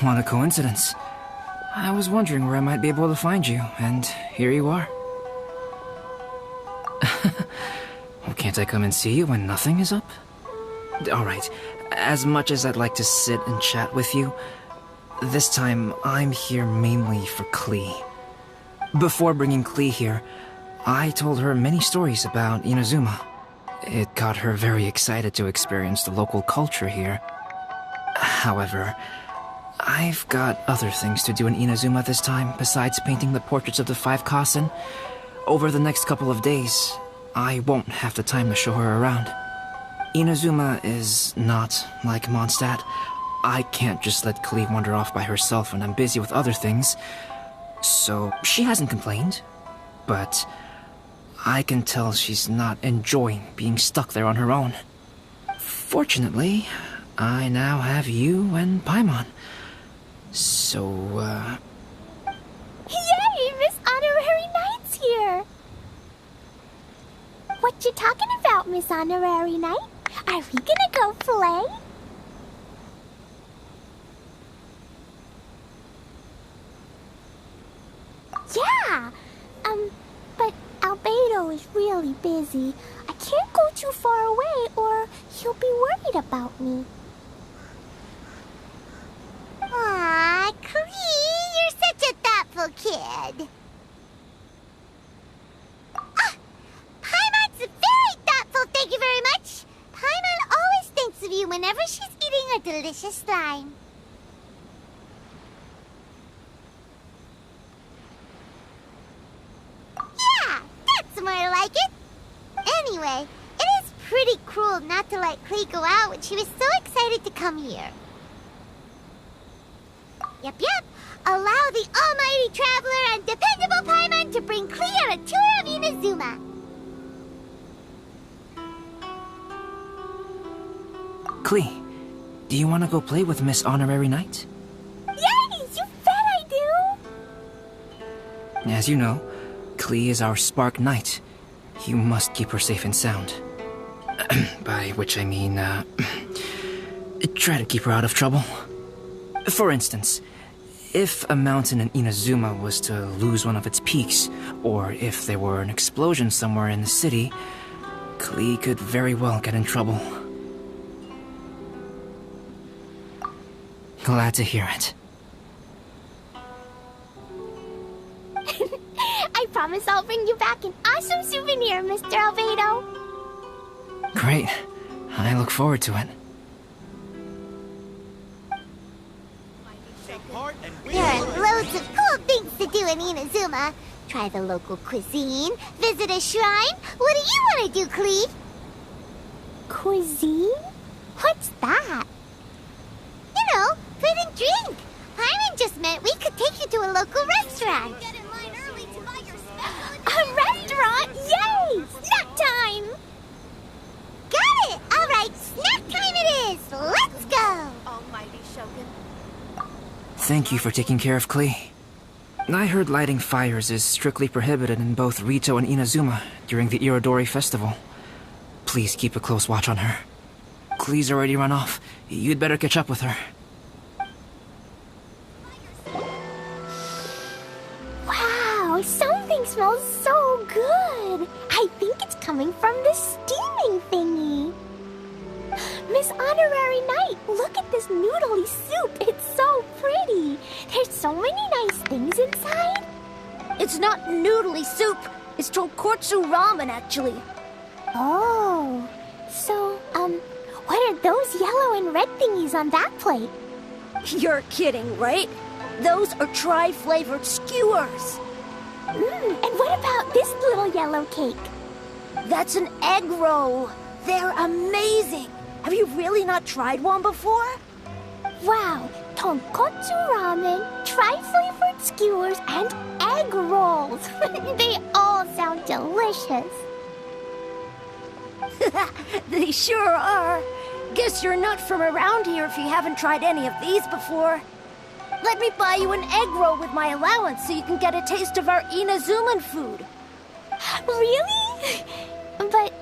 What a coincidence. I was wondering where I might be able to find you, and here you are. Well, can't I come and see you when nothing is up? Alright, as much as I'd like to sit and chat with you, this time I'm here mainly for Klee. Before bringing Klee here, I told her many stories about Inazuma. It got her very excited to experience the local culture here. However, I've got other things to do in Inazuma this time besides painting the portraits of the 5 Kasen. Over the next couple of days, I won't have the time to show her around. Inazuma is not like Mondstadt. I can't just let Klee wander off by herself when I'm busy with other things. So she hasn't complained, but I can tell she's not enjoying being stuck there on her own. Fortunately, I now have you and Paimon. So, Yay! Miss Honorary Knight's here! What you talking about, Miss Honorary Knight? Are we gonna go play? Yeah! But Albedo is really busy. I can't go too far away or he'll be worried about me. Aw, Klee, you're such a thoughtful kid. Paimon's very thoughtful, thank you very much. Paimon always thinks of you whenever she's eating a delicious slime. Yeah, that's more like it. Anyway, it is pretty cruel not to let Klee go out when she was so excited to come here. Yep. Allow the almighty traveler and dependable Paimon to bring Klee on a tour of Inazuma. Klee, do you want to go play with Miss Honorary Knight? Yes, you bet I do! As you know, Klee is our Spark Knight. You must keep her safe and sound. By which I mean, try to keep her out of trouble. For instance, if a mountain in Inazuma was to lose one of its peaks, or if there were an explosion somewhere in the city, Klee could very well get in trouble. Glad to hear it. I promise I'll bring you back an awesome souvenir, Mr. Albedo. Great. I look forward to it. There are loads of cool things to do in Inazuma. Try the local cuisine, visit a shrine. What do you want to do, Klee? Cuisine? What's that? You know, food and drink. Paimon just meant we could take you to a local restaurant. Get in line early to buy your a restaurant? Yay! Snack time! Got it! All right, snack time it is. Let's go! Almighty Shogun. Thank you for taking care of Klee. I heard lighting fires is strictly prohibited in both Rito and Inazuma during the Irodori festival. Please keep a close watch on her. Klee's already run off. You'd better catch up with her. Wow, something smells so good. I think it's coming from the steaming thingy. Miss Honorary Knight, look at this noodly soup. It's so pretty. There's so many nice things inside. It's not noodly soup. It's tonkotsu ramen, actually. Oh, so, what are those yellow and red thingies on that plate? You're kidding, right? Those are tri-flavored skewers. And what about this little yellow cake? That's an egg roll. They're amazing. Have you really not tried one before? Wow, tonkotsu ramen, tri-flavored skewers, and egg rolls. They all sound delicious. They sure are. Guess you're not from around here if you haven't tried any of these before. Let me buy you an egg roll with my allowance so you can get a taste of our Inazuman food. Really? But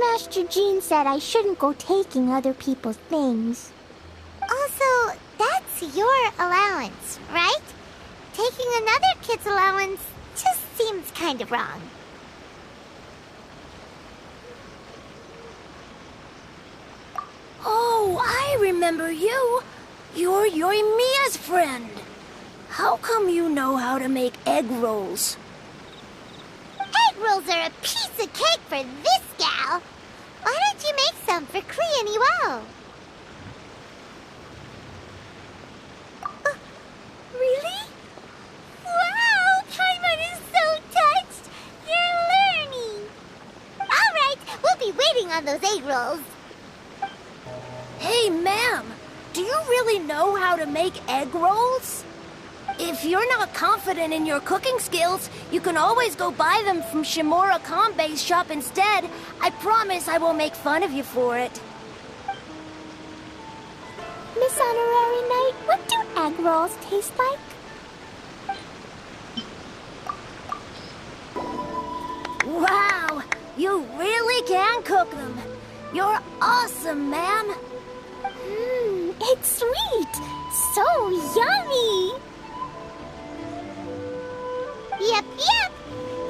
Master Jean said I shouldn't go taking other people's things. Also, that's to your allowance, right? Taking another kid's allowance just seems kind of wrong. Oh, I remember you. You're Yoimiya's friend. How come you know how to make egg rolls? Egg rolls are a piece of cake for this gal. Why don't you make some for Klee and Iwao? Really? Wow, Paimon is so touched. You're learning. All right, we'll be waiting on those egg rolls. Hey, ma'am, do you really know how to make egg rolls? If you're not confident in your cooking skills, you can always go buy them from Shimura Kanbei's shop instead. I promise I won't make fun of you for it. Miss Honorary Knight, what do egg rolls taste like? Wow, you really can cook them. You're awesome, ma'am. It's sweet. So yummy. Yep.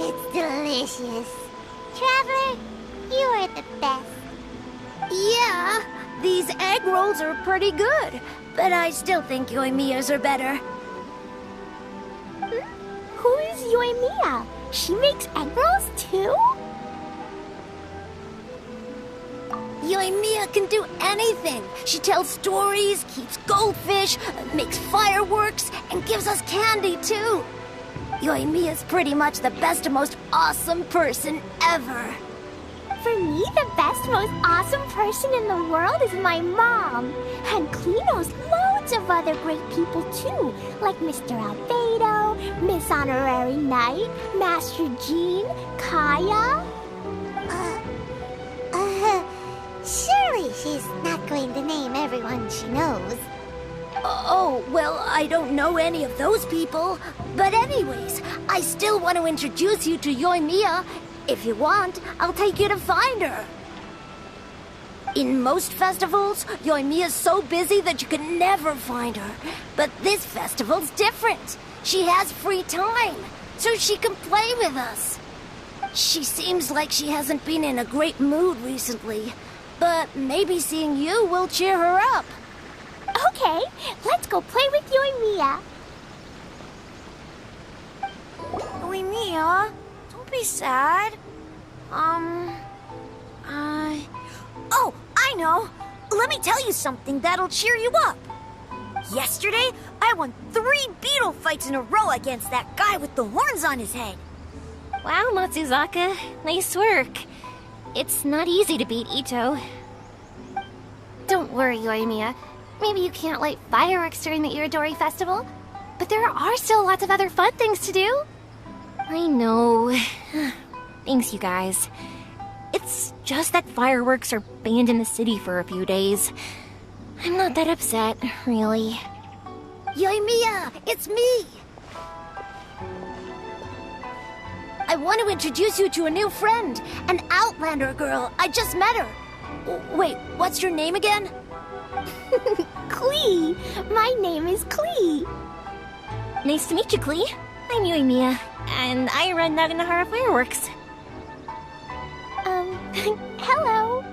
It's delicious. Traveler, you are the best. Yeah, these egg rolls are pretty good, but I still think Yoimiya's are better. Who is Yoimiya? She makes egg rolls too? Yoimiya can do anything. She tells stories, keeps goldfish, makes fireworks, and gives us candy too. Yoimiya's pretty much the best and most awesome person ever. For me, the best, most awesome person in the world is my mom. And Klee knows loads of other great people too, like Mr. Albedo, Miss Honorary Knight, Master Jean, Kaya. Surely she's not going to name everyone she knows. Oh, well, I don't know any of those people. But anyways, I still want to introduce you to Yoimiya. If you want, I'll take you to find her. In most festivals, Yoimiya's so busy that you can never find her. But this festival's different. She has free time, so she can play with us. She seems like she hasn't been in a great mood recently. But maybe seeing you will cheer her up. Okay, let's go play with Yoimiya. Yoimiya, don't be sad. Oh, I know. Let me tell you something that'll cheer you up. Yesterday, I won 3 beetle fights in a row against that guy with the horns on his head. Wow, Matsuzaka. Nice work. It's not easy to beat Ito. Don't worry, Yoimiya. Maybe you can't light fireworks during the Irodori festival, but there are still lots of other fun things to do. I know. Thanks, you guys. It's just that fireworks are banned in the city for a few days. I'm not that upset, really. Yoimiya, it's me! I want to introduce you to a new friend, an Outlander girl. I just met her. Wait, what's your name again? Klee. My name is Klee. Nice to meet you, Klee. I'm Yoimiya, and I run Naganahara Fireworks. Hello.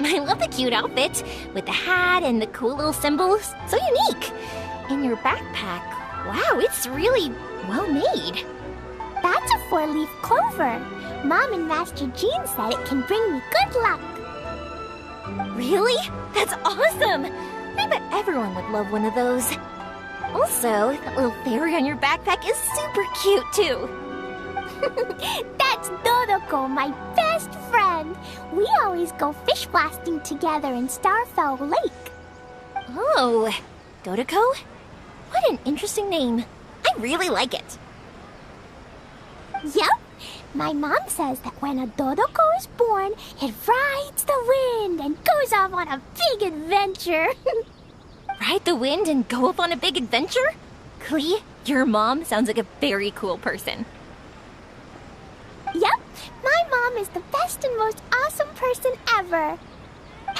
I love the cute outfit, with the hat and the cool little symbols. So unique. And your backpack. Wow, it's really well made. That's a 4-leaf clover. Mom and Master Jean said it can bring me good luck. Really? That's awesome! I bet everyone would love one of those. Also, that little fairy on your backpack is super cute, too. That's Dodoko, my best friend. We always go fish blasting together in Starfell Lake. Oh, Dodoko? What an interesting name. I really like it. Yep. My mom says that when a Dodoko is born, it rides the wind and goes off on a big adventure. Ride the wind and go off on a big adventure? Klee, your mom sounds like a very cool person. Yep. My mom is the best and most awesome person ever.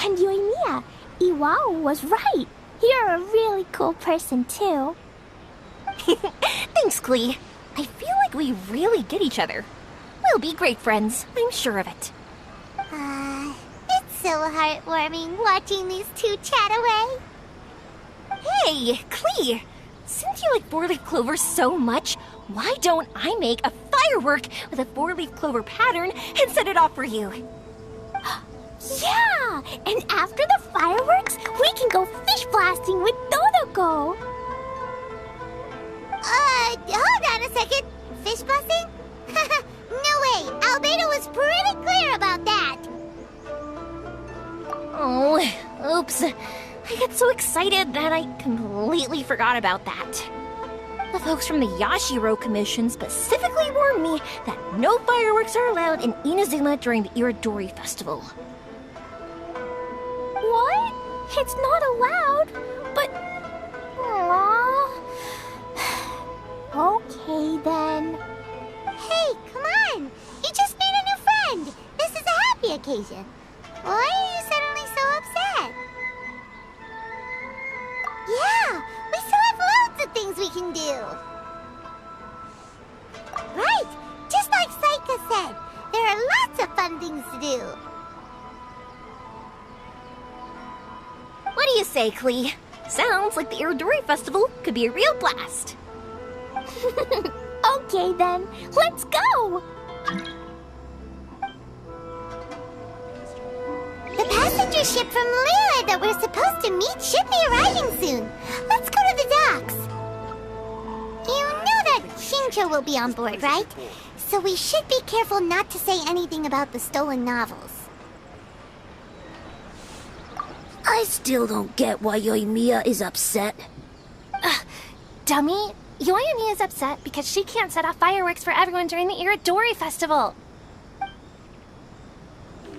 And Yoimiya, Iwao was right. You're a really cool person, too. Thanks, Klee. I feel like we really get each other. We'll be great friends, I'm sure of it. It's so heartwarming watching these two chat away. Hey, Klee! Since you like four-leaf clover so much, why don't I make a firework with a four-leaf clover pattern and set it off for you? Yeah! And after the fireworks, we can go fish blasting with Dodoko. Hold on a second. Fish blasting? No way! Albedo was pretty clear about that. Oh, oops. I got so excited that I completely forgot about that. The folks from the Yashiro Commission specifically warned me that no fireworks are allowed in Inazuma during the Irodori Festival. What? It's not allowed? But... Aww. Okay, then. Hey, come on! You just made a new friend! This is a happy occasion. Why are you suddenly so upset? Yeah, we still have loads of things we can do. Right, just like Saika said, there are lots of fun things to do. What do you say, Klee? Sounds like the Irodori Festival could be a real blast. Okay then, let's go! The passenger ship from Lila that we're supposed to meet should be arriving soon. Let's go to the docks. You know that Shincho will be on board, right? So we should be careful not to say anything about the stolen novels. I still don't get why Yoimiya is upset. Dummy, Yoyami is upset because she can't set off fireworks for everyone during the Irodori Festival.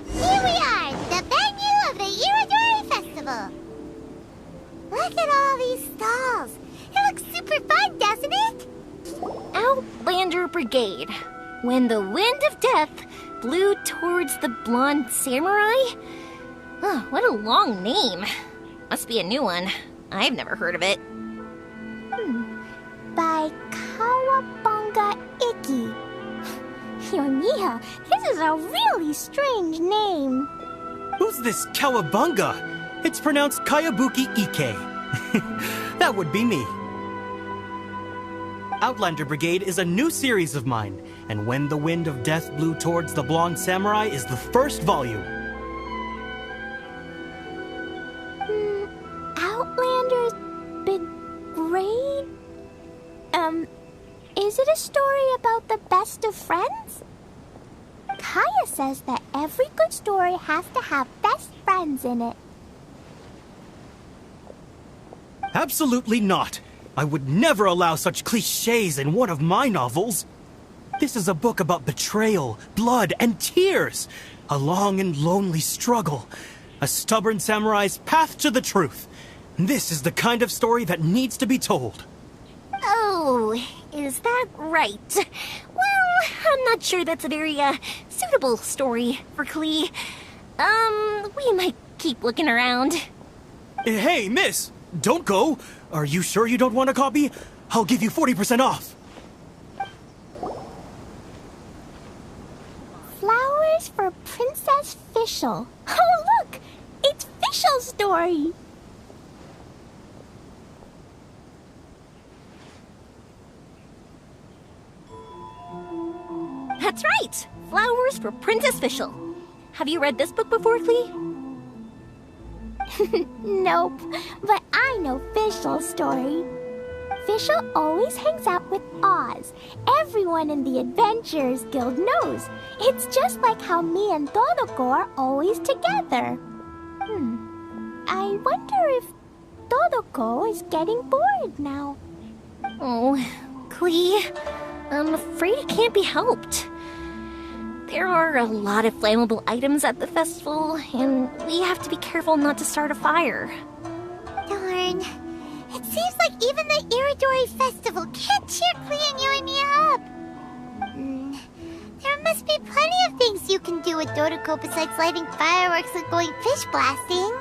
Here we are, the venue of the Irodori Festival. Look at all these stalls. It looks super fun, doesn't it? Outlander Brigade. When the wind of death blew towards the blonde samurai? Oh, what a long name. Must be a new one. I've never heard of it. By Kawabunga Iki. Yoimiya, this is a really strange name. Who's this Kawabunga? It's pronounced Kayabuki Ike. That would be me. Outlander Brigade is a new series of mine, and When the Wind of Death Blew Towards the Blonde Samurai is the first volume. Outlander's Brigade? Is it a story about the best of friends? Kaya says that every good story has to have best friends in it. Absolutely not. I would never allow such cliches in one of my novels. This is a book about betrayal, blood, and tears. A long and lonely struggle. A stubborn samurai's path to the truth. This is the kind of story that needs to be told. Oh, is that right? Well, I'm not sure that's a very, suitable story for Klee. We might keep looking around. Hey, miss! Don't go! Are you sure you don't want a copy? I'll give you 40% off! Flowers for Princess Fischl. Oh, look! It's Fischl's story! That's right! Flowers for Princess Fischl. Have you read this book before, Klee? Nope, but I know Fischl's story. Fischl always hangs out with Oz. Everyone in the Adventurers Guild knows. It's just like how me and Dodoko are always together. I wonder if Dodoko is getting bored now. Oh, Klee, I'm afraid it can't be helped. There are a lot of flammable items at the festival, and we have to be careful not to start a fire. Darn. It seems like even the Irodori Festival can't cheer Klee and Yoimiya up. There must be plenty of things you can do with Dodoko besides lighting fireworks and going fish blasting.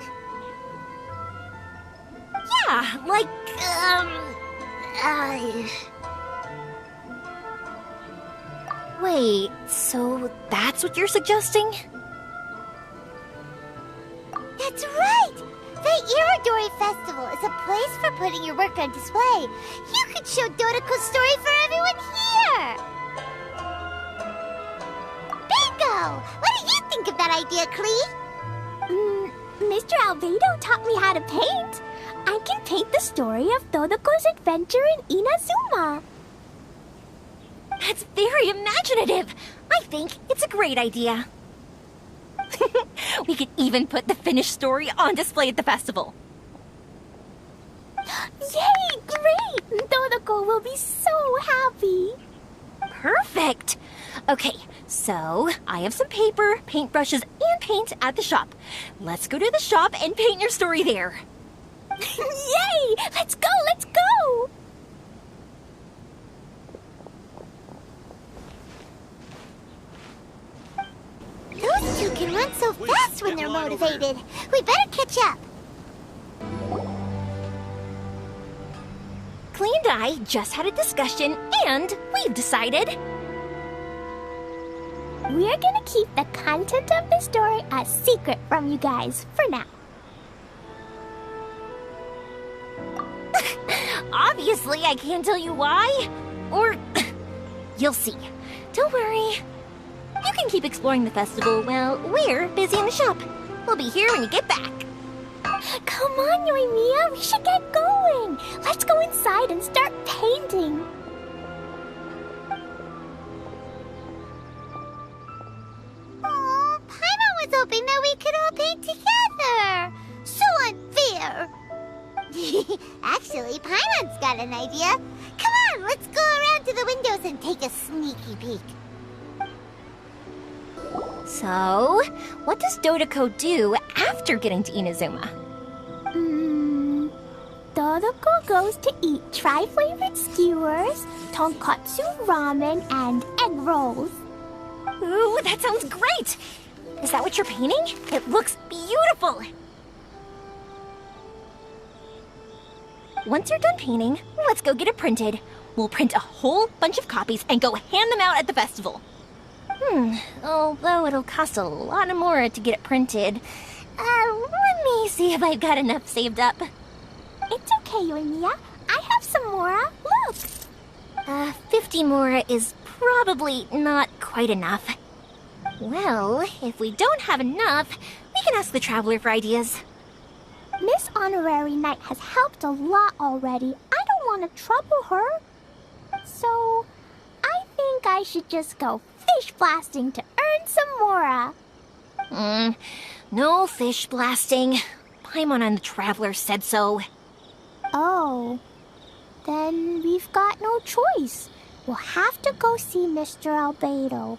Yeah, like, Wait, so that's what you're suggesting? That's right! The Irodori Festival is a place for putting your work on display. You could show Dodoko's story for everyone here! Bingo! What do you think of that idea, Klee? Mr. Albedo taught me how to paint. I can paint the story of Dodoko's adventure in Inazuma. That's very imaginative. I think it's a great idea. We could even put the finished story on display at the festival. Yay! Great! Dodoko will be so happy. Perfect. Okay, so I have some paper, paintbrushes, and paint at the shop. Let's go to the shop and paint your story there. Yay! Let's go! Let's go! Those two can run so fast when they're motivated. We better catch up. Klee and I just had a discussion, and we've decided... We're gonna keep the content of the story a secret from you guys for now. Obviously, I can't tell you why. Or... you'll see. Don't worry. You can keep exploring the festival while we're busy in the shop. We'll be here when you get back. Come on, Yoimiya, we should get going. Let's go inside and start painting. Oh, Paimon was hoping that we could all paint together. So unfair. Actually, Paimon's got an idea. Come on, let's go around to the windows and take a sneaky peek. So, what does Dodoko do after getting to Inazuma? Dodoko goes to eat tri-flavored skewers, tonkatsu ramen, and egg rolls. Ooh, that sounds great! Is that what you're painting? It looks beautiful! Once you're done painting, let's go get it printed. We'll print a whole bunch of copies and go hand them out at the festival. Although it'll cost a lot more to get it printed. Let me see if I've got enough saved up. It's okay, Yoimiya. I have some more. Look. 50 more is probably not quite enough. Well, if we don't have enough, we can ask the Traveler for ideas. Miss Honorary Knight has helped a lot already. I don't want to trouble her. So, I think I should just go fish blasting to earn some more. No fish blasting. Paimon and the Traveler said so. Oh, then we've got no choice. We'll have to go see Mr. Albedo.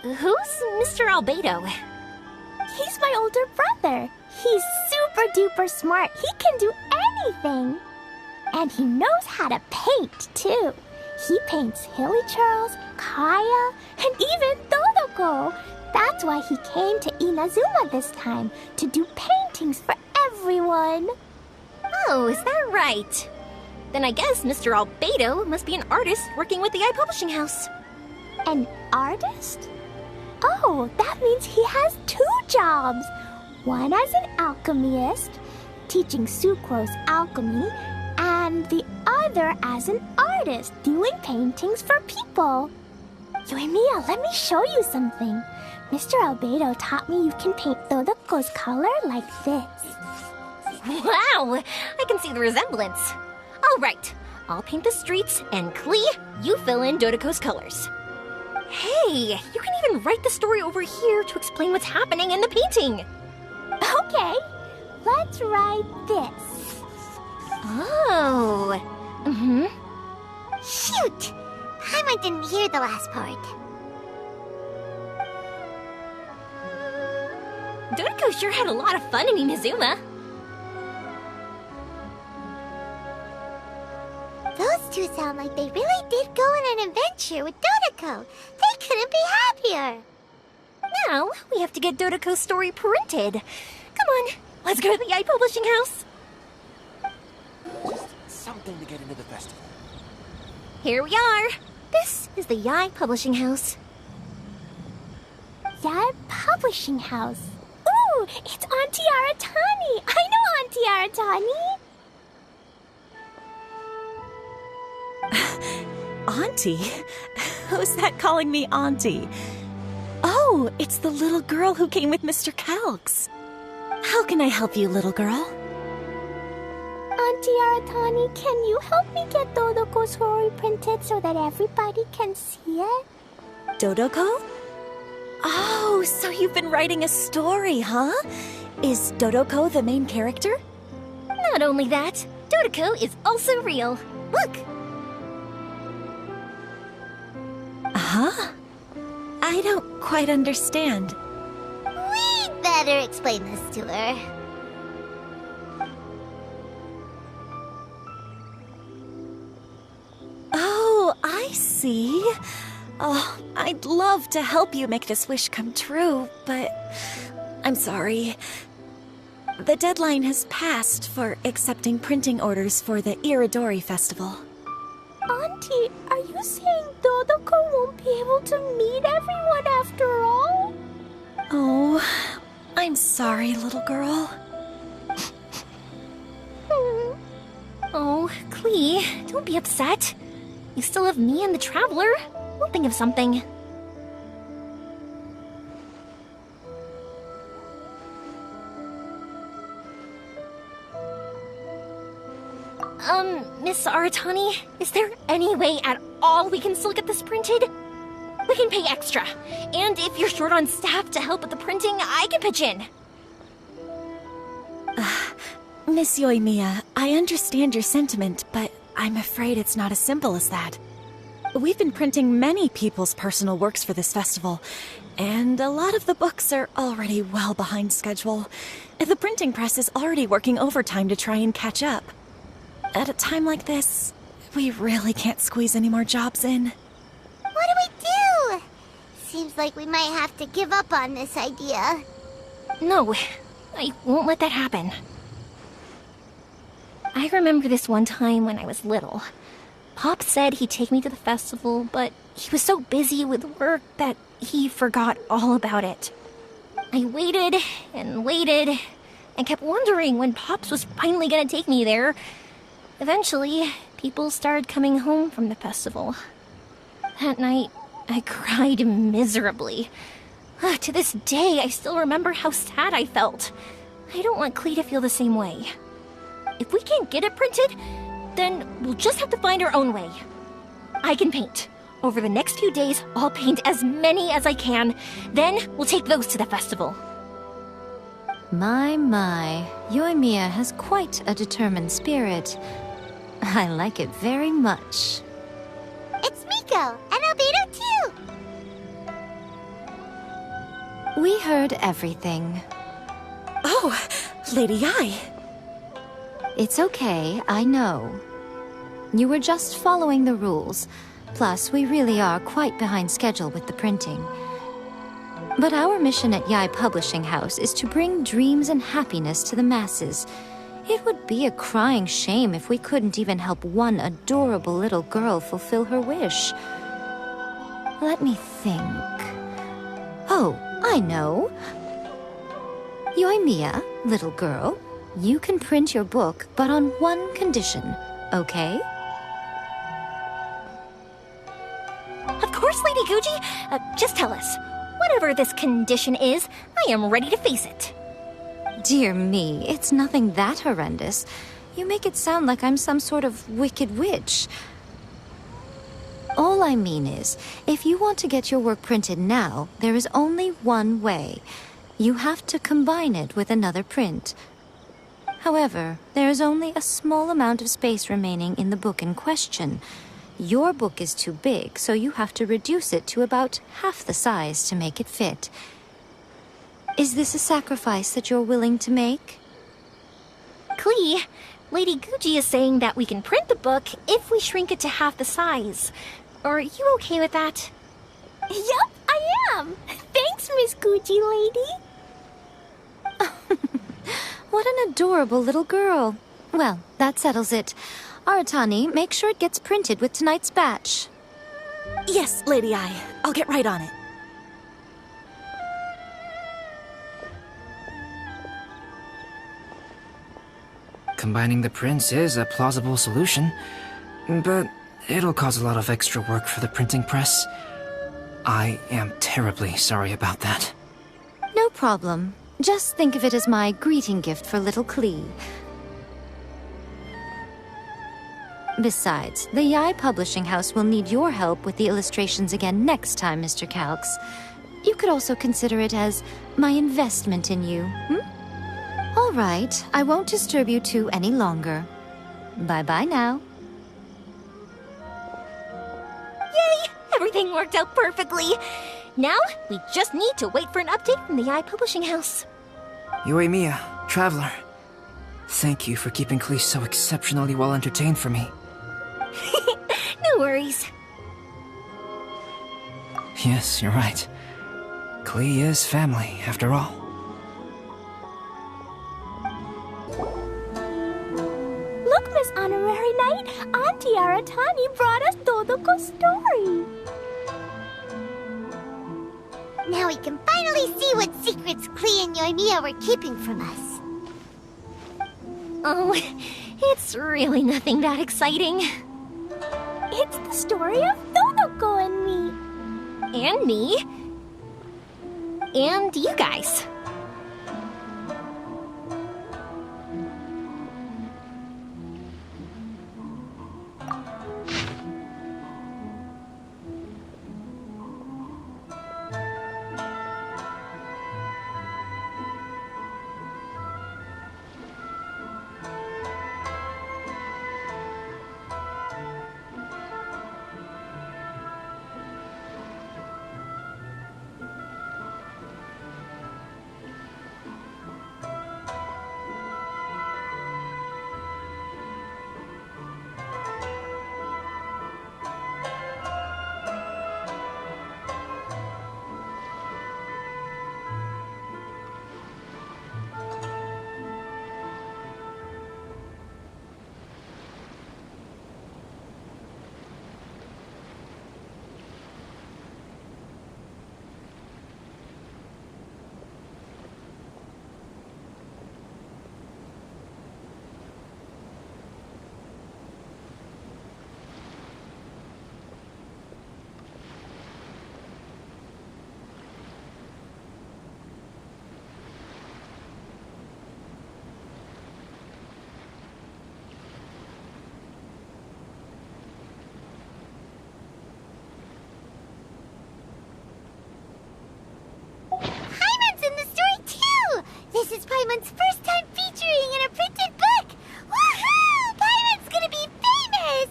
Who's Mr. Albedo? He's my older brother. He's super duper smart. He can do anything. And he knows how to paint, too. He paints Hilly Charles, Kaya, and even Dodoko. That's why he came to Inazuma this time, to do paintings for everyone. Oh, is that right? Then I guess Mr. Albedo must be an artist working with the iPublishing house. An artist? Oh, that means he has 2 jobs. One as an alchemist, teaching Sucrose alchemy, and the other as an artist, doing paintings for people. Yoimiya, let me show you something. Mr. Albedo taught me you can paint Dodoko's color like this. Wow, I can see the resemblance. All right, I'll paint the streets, and Klee, you fill in Dodoko's colors. Hey, you can even write the story over here to explain what's happening in the painting. Okay, let's write this. Oh, Shoot! Paimon didn't hear the last part. Dodoko sure had a lot of fun in Inazuma. Those two sound like they really did go on an adventure with Dodoko. They couldn't be happier. Now, we have to get Dodoko's story printed. Come on, let's go to the iPublishing house. Festival. Here we are. This is the Yai Publishing House. Your publishing house. Ooh, it's Auntie Aratani. I know Auntie Aratani. Auntie? Who's that calling me Auntie? Oh, it's the little girl who came with Mr. Calx. How can I help you, little girl? Auntie Aratani, can you help me get Dodoko's story printed so that everybody can see it? Dodoko? Oh, so you've been writing a story, huh? Is Dodoko the main character? Not only that, Dodoko is also real. Look! Huh? I don't quite understand. We'd better explain this to her. Oh, I see. Oh, I'd love to help you make this wish come true, but I'm sorry. The deadline has passed for accepting printing orders for the Irodori Festival. Auntie, are you saying Dodoko won't be able to meet everyone after all? Oh, I'm sorry, little girl. Oh, Klee, don't be upset. You still have me and the Traveler. We'll think of something. Miss Aratani, is there any way at all we can still get this printed? We can pay extra. And if you're short on staff to help with the printing, I can pitch in. Miss Yoimiya, I understand your sentiment, but I'm afraid it's not as simple as that. We've been printing many people's personal works for this festival, and a lot of the books are already well behind schedule. The printing press is already working overtime to try and catch up. At a time like this, we really can't squeeze any more jobs in. What do we do? Seems like we might have to give up on this idea. No, I won't let that happen. I remember this one time when I was little. Pop said he'd take me to the festival, but he was so busy with work that he forgot all about it. I waited and waited and kept wondering when Pops was finally gonna take me there. Eventually, people started coming home from the festival. That night, I cried miserably. To this day, I still remember how sad I felt. I don't want Klee to feel the same way. If we can't get it printed, then we'll just have to find our own way. I can paint. Over the next few days, I'll paint as many as I can. Then we'll take those to the festival. My, Yoimiya has quite a determined spirit. I like it very much. It's Miko and Albedo too. We heard everything. Oh, Lady Ai. It's okay, I know. You were just following the rules. Plus, we really are quite behind schedule with the printing. But our mission at Yai Publishing House is to bring dreams and happiness to the masses. It would be a crying shame if we couldn't even help one adorable little girl fulfill her wish. Let me think. Oh, I know. Yoimiya, little girl, you can print your book, but on one condition, okay? Of course, Lady Guji. Just tell us. Whatever this condition is, I am ready to face it. Dear me, it's nothing that horrendous. You make it sound like I'm some sort of wicked witch. All I mean is, if you want to get your work printed now, there is only one way. You have to combine it with another print. However, there is only a small amount of space remaining in the book in question. Your book is too big, so you have to reduce it to about half the size to make it fit. Is this a sacrifice that you're willing to make? Klee, Lady Guji is saying that we can print the book if we shrink it to half the size. Are you okay with that? Yup, I am. Thanks, Miss Guji lady. What an adorable little girl. Well, that settles it. Aratani, make sure it gets printed with tonight's batch. Yes, Lady Ai. I'll get right on it. Combining the prints is a plausible solution, but it'll cause a lot of extra work for the printing press. I am terribly sorry about that. No problem. Just think of it as my greeting gift for little Klee. Besides, the Yai Publishing House will need your help with the illustrations again next time, Mr. Calx. You could also consider it as my investment in you, All right, I won't disturb you two any longer. Bye-bye now. Yay! Everything worked out perfectly. Now, we just need to wait for an update from the Yai Publishing House. Yoimiya, Traveler. Thank you for keeping Klee so exceptionally well entertained for me. No worries. Yes, you're right. Klee is family, after all. Look, Miss Honorary Knight, Auntie Aratani brought us Dodoko's story. Now we can finally see what secrets Klee and Yoimiya were keeping from us. Oh, it's really nothing that exciting. It's the story of Dodoko and me. And me. And you guys. This is Paimon's first time featuring in a printed book! Woohoo! Paimon's gonna be famous!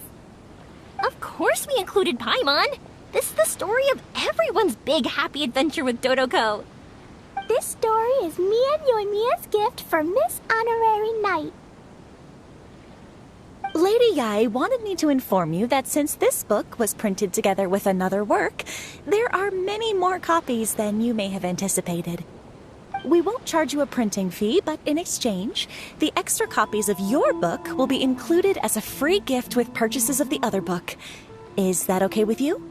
Of course we included Paimon. This is the story of everyone's big happy adventure with Dodoko. This story is me and Yoimiya's gift for Miss Honorary Knight. Lady Yai wanted me to inform you that since this book was printed together with another work, there are many more copies than you may have anticipated. We won't charge you a printing fee, but in exchange, the extra copies of your book will be included as a free gift with purchases of the other book. Is that okay with you?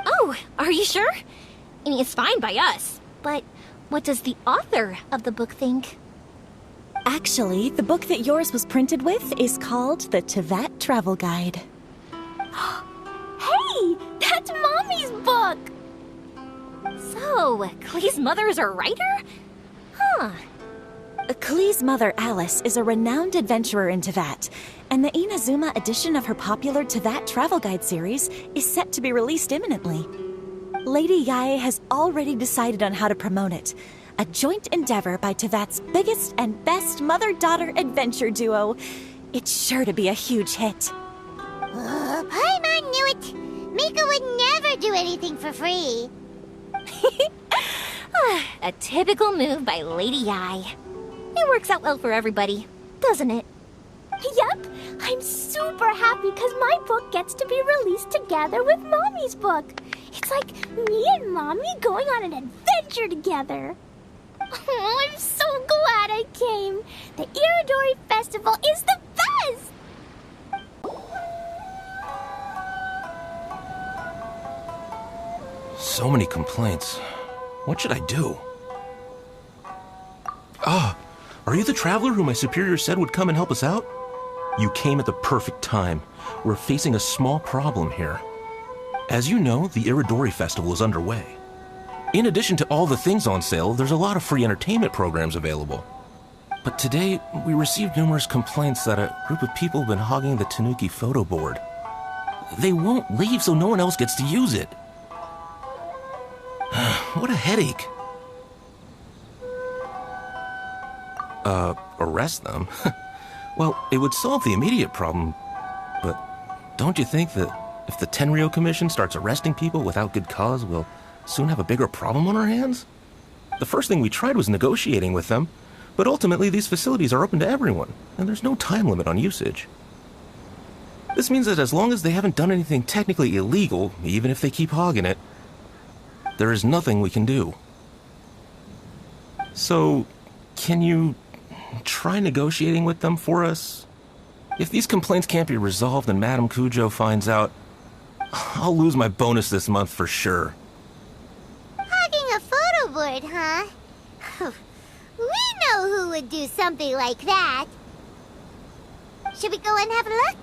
Oh, are you sure? I mean, it's fine by us. But what does the author of the book think? Actually, the book that yours was printed with is called the Teyvat Travel Guide. Hey, that's Mommy's book! So, Klee's mother is a writer? Huh. Klee's mother, Alice, is a renowned adventurer in Teyvat, and the Inazuma edition of her popular Teyvat Travel Guide series is set to be released imminently. Lady Yai has already decided on how to promote it, a joint endeavor by Teyvat's biggest and best mother-daughter adventure duo. It's sure to be a huge hit. Paimon knew it! Mika would never do anything for free. A typical move by Lady Yai. It works out well for everybody, doesn't it? Yup! I'm super happy because my book gets to be released together with Mommy's book. It's like me and Mommy going on an adventure together. Oh, I'm so glad I came. The Irodori Festival is the best! So many complaints. What should I do? Ah, are you the traveler who my superior said would come and help us out? You came at the perfect time. We're facing a small problem here. As you know, the Irodori Festival is underway. In addition to all the things on sale, there's a lot of free entertainment programs available. But today, we received numerous complaints that a group of people have been hogging the Tanuki photo board. They won't leave so no one else gets to use it. What a headache. Arrest them? Well, it would solve the immediate problem, but don't you think that if the Tenryo Commission starts arresting people without good cause, we'll soon have a bigger problem on our hands? The first thing we tried was negotiating with them, but ultimately these facilities are open to everyone, and there's no time limit on usage. This means that as long as they haven't done anything technically illegal, even if they keep hogging it, there is nothing we can do. So, can you try negotiating with them for us? If these complaints can't be resolved and Madame Kujo finds out, I'll lose my bonus this month for sure. Hogging a photo board, huh? We know who would do something like that. Should we go and have a look?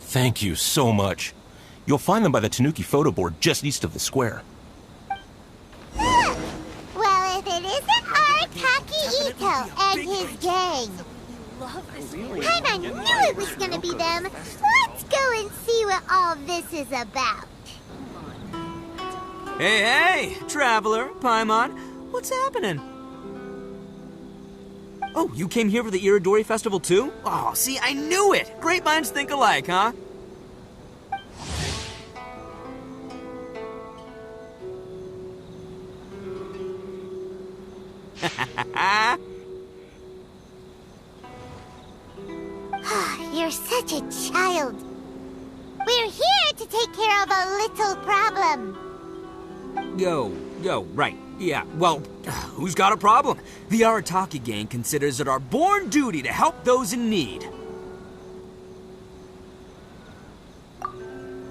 Thank you so much. You'll find them by the Tanuki photo board just east of the square. Well, if it isn't Arataki Ito and his gang. Paimon knew it was gonna be them. Let's go and see what all this is about. Hey, traveler, Paimon, what's happening? Oh, you came here for the Irodori Festival too? Oh, see, I knew it! Great minds think alike, huh? You're such a child. We're here to take care of a little problem. Right. Yeah, well, who's got a problem? The Arataki gang considers it our born duty to help those in need.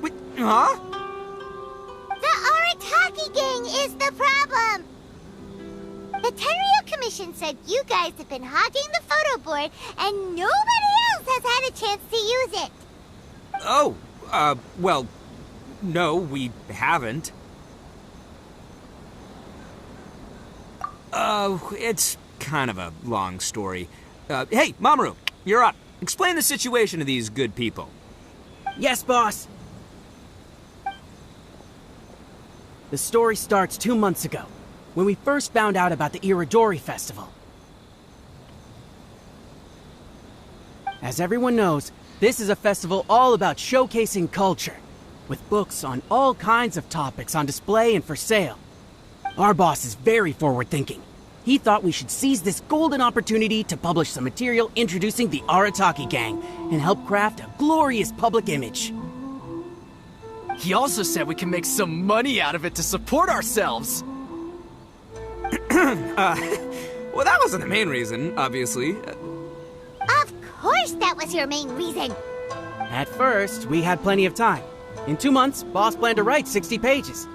Wait, huh? The Arataki gang is the problem. The Tenryo Commission said you guys have been hogging the photo board and nobody else has had a chance to use it. Oh, well, no, we haven't. It's kind of a long story. Hey, Mamoru, you're up. Explain the situation to these good people. Yes, boss. The story starts 2 months ago, when we first found out about the Irodori Festival. As everyone knows, this is a festival all about showcasing culture, with books on all kinds of topics on display and for sale. Our boss is very forward-thinking. He thought we should seize this golden opportunity to publish some material introducing the Arataki gang and help craft a glorious public image. He also said we can make some money out of it to support ourselves. Well, that wasn't the main reason, obviously. Of course that was your main reason. At first, we had plenty of time. In 2 months, boss planned to write 60 pages.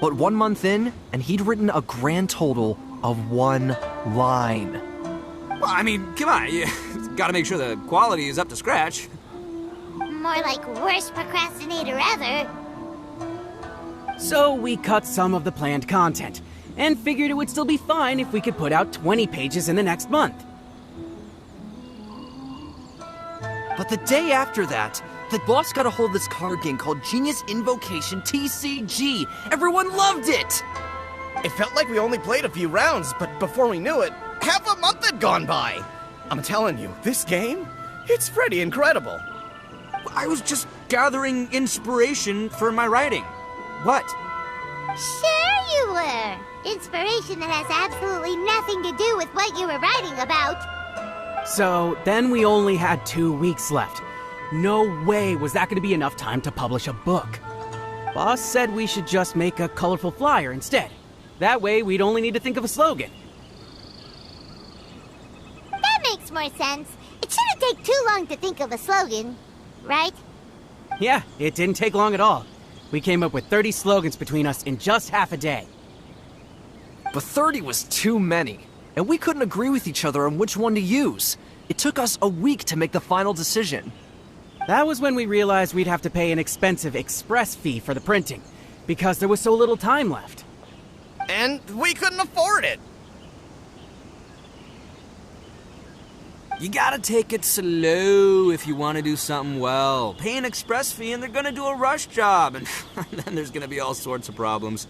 But 1 month in, and he'd written a grand total of 1 line. Well, I mean, come on, you gotta make sure the quality is up to scratch. More like worst procrastinator ever. So we cut some of the planned content, and figured it would still be fine if we could put out 20 pages in the next month. But the day after that, the boss got a hold of this card game called Genius Invocation TCG. Everyone loved it! It felt like we only played a few rounds, but before we knew it, half a month had gone by. I'm telling you, this game, it's pretty incredible. I was just gathering inspiration for my writing. What? Sure you were. Inspiration that has absolutely nothing to do with what you were writing about. So then we only had 2 weeks left. No way was that going to be enough time to publish a book. Boss said we should just make a colorful flyer instead. That way we'd only need to think of a slogan. That makes more sense. It shouldn't take too long to think of a slogan, right? Yeah, it didn't take long at all. We came up with 30 slogans between us in just half a day. But 30 was too many, and we couldn't agree with each other on which one to use. It took us a week to make the final decision. That was when we realized we'd have to pay an expensive express fee for the printing, because there was so little time left. And we couldn't afford it. You gotta take it slow if you want to do something well. Pay an express fee and they're gonna do a rush job, and then there's gonna be all sorts of problems.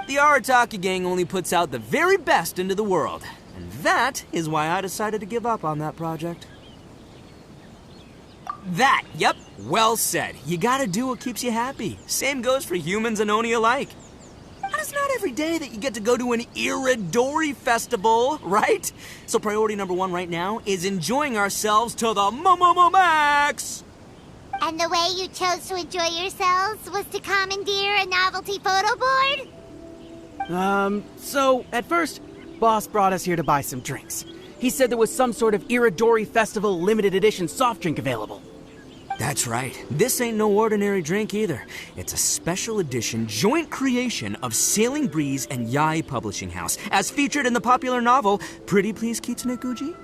The Arataki gang only puts out the very best into the world, and that is why I decided to give up on that project. Yep, well said. You gotta do what keeps you happy. Same goes for humans and Oni alike. And it's not every day that you get to go to an Irodori festival, right? So priority number 1 right now is enjoying ourselves to the max! And the way you chose to enjoy yourselves was to commandeer a novelty photo board? So, at first, Boss brought us here to buy some drinks. He said there was some sort of Irodori Festival limited edition soft drink available. That's right. This ain't no ordinary drink either. It's a special edition joint creation of Sailing Breeze and Yai Publishing House, as featured in the popular novel Pretty Please Kitsune Kuji.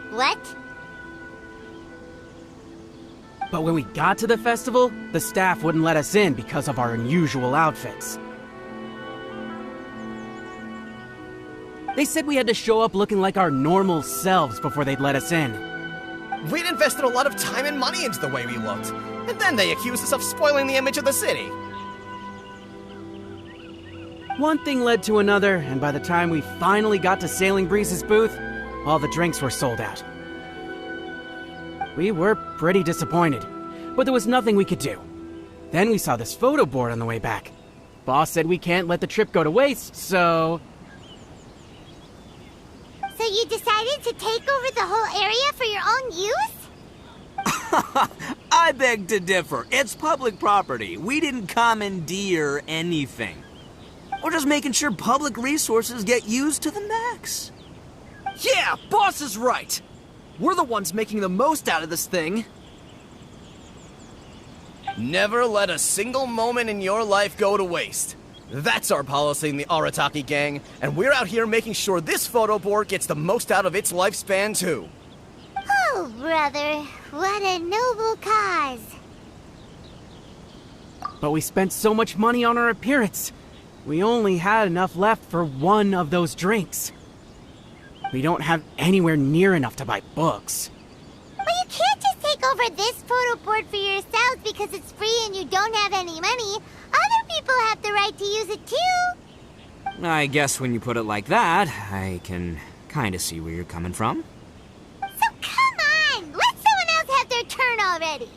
What? But when we got to the festival, the staff wouldn't let us in because of our unusual outfits. They said we had to show up looking like our normal selves before they'd let us in. We'd invested a lot of time and money into the way we looked, and then they accused us of spoiling the image of the city. One thing led to another, and by the time we finally got to Sailing Breeze's booth, all the drinks were sold out. We were pretty disappointed, but there was nothing we could do. Then we saw this photo board on the way back. Boss said we can't let the trip go to waste, so... So you decided to take over the whole area for your own use? I beg to differ. It's public property. We didn't commandeer anything. We're just making sure public resources get used to the max. Yeah, Boss is right! We're the ones making the most out of this thing. Never let a single moment in your life go to waste. That's our policy in the Arataki gang, and we're out here making sure this photo board gets the most out of its lifespan, too. Oh, brother, what a noble cause. But we spent so much money on our appearance. We only had enough left for one of those drinks. We don't have anywhere near enough to buy books. But you can't just take over this photo board for yourselves because it's free and you don't have any money. Other people have the right to use it too. I guess when you put it like that, I can kind of see where you're coming from. So come on, let someone else have their turn already.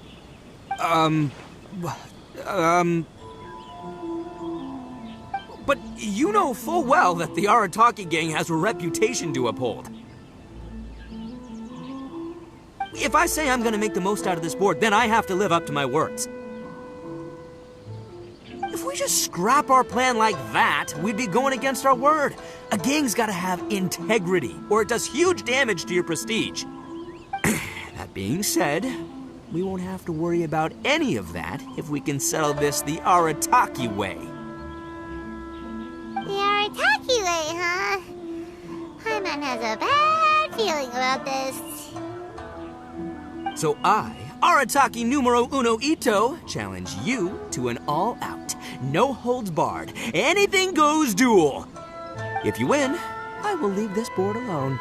But you know full well that the Arataki gang has a reputation to uphold. If I say I'm gonna make the most out of this board, then I have to live up to my words. If we just scrap our plan like that, we'd be going against our word. A gang's gotta have integrity, or it does huge damage to your prestige. That being said, we won't have to worry about any of that if we can settle this the Arataki way. The Arataki way, huh? Paimon has a bad feeling about this. So I, Arataki numero uno Ito, challenge you to an all-out, no-holds-barred, anything-goes duel. If you win, I will leave this board alone.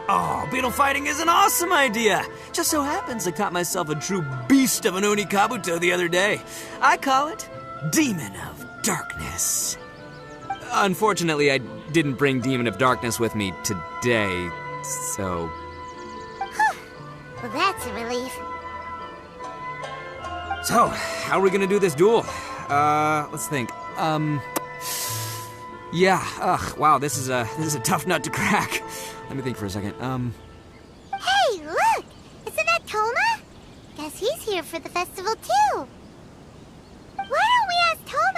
Oh, beetle fighting is an awesome idea! Just so happens I caught myself a true beast of an Oni Kabuto the other day. I call it Demon of Darkness. Unfortunately, I didn't bring Demon of Darkness with me today, so... Well, that's a relief. So, how are we gonna do this duel? Let's think. Wow, this is a tough nut to crack. Let me think for a second. Hey, look! Isn't that Toma? Guess he's here for the festival, too. Why don't we ask Toma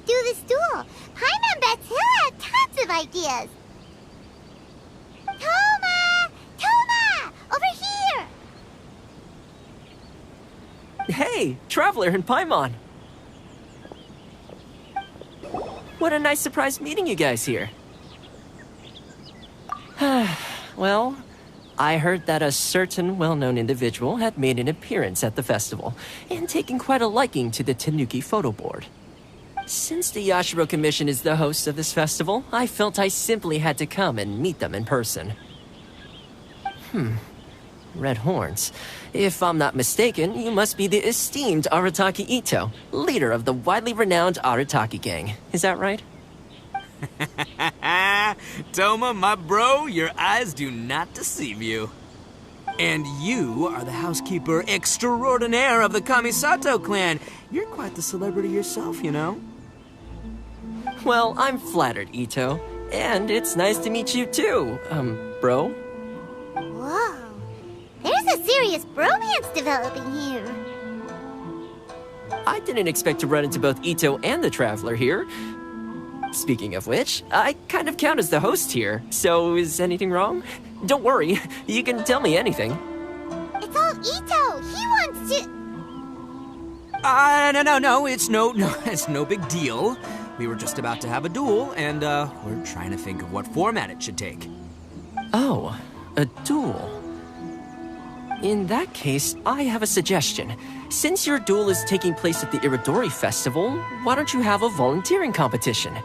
do this duel. Paimon bets he'll have tons of ideas. Toma! Toma! Over here! Hey, Traveler and Paimon. What a nice surprise meeting you guys here. Well, I heard that a certain well-known individual had made an appearance at the festival and taken quite a liking to the Tanuki photo board. Since the Yashiro Commission is the host of this festival, I felt I simply had to come and meet them in person. Red horns. If I'm not mistaken, you must be the esteemed Arataki Ito, leader of the widely renowned Arataki gang. Is that right? Toma, my bro, your eyes do not deceive you. And you are the housekeeper extraordinaire of the Kamisato clan. You're quite the celebrity yourself, you know. Well, I'm flattered, Ito. And it's nice to meet you too, bro. Whoa. There's a serious bromance developing here. I didn't expect to run into both Ito and the Traveler here. Speaking of which, I kind of count as the host here, so is anything wrong? Don't worry, you can tell me anything. It's all Ito. He wants to... No, it's no big deal. We were just about to have a duel, and, we're trying to think of what format it should take. Oh, a duel. In that case, I have a suggestion. Since your duel is taking place at the Irodori Festival, why don't you have a volunteering competition?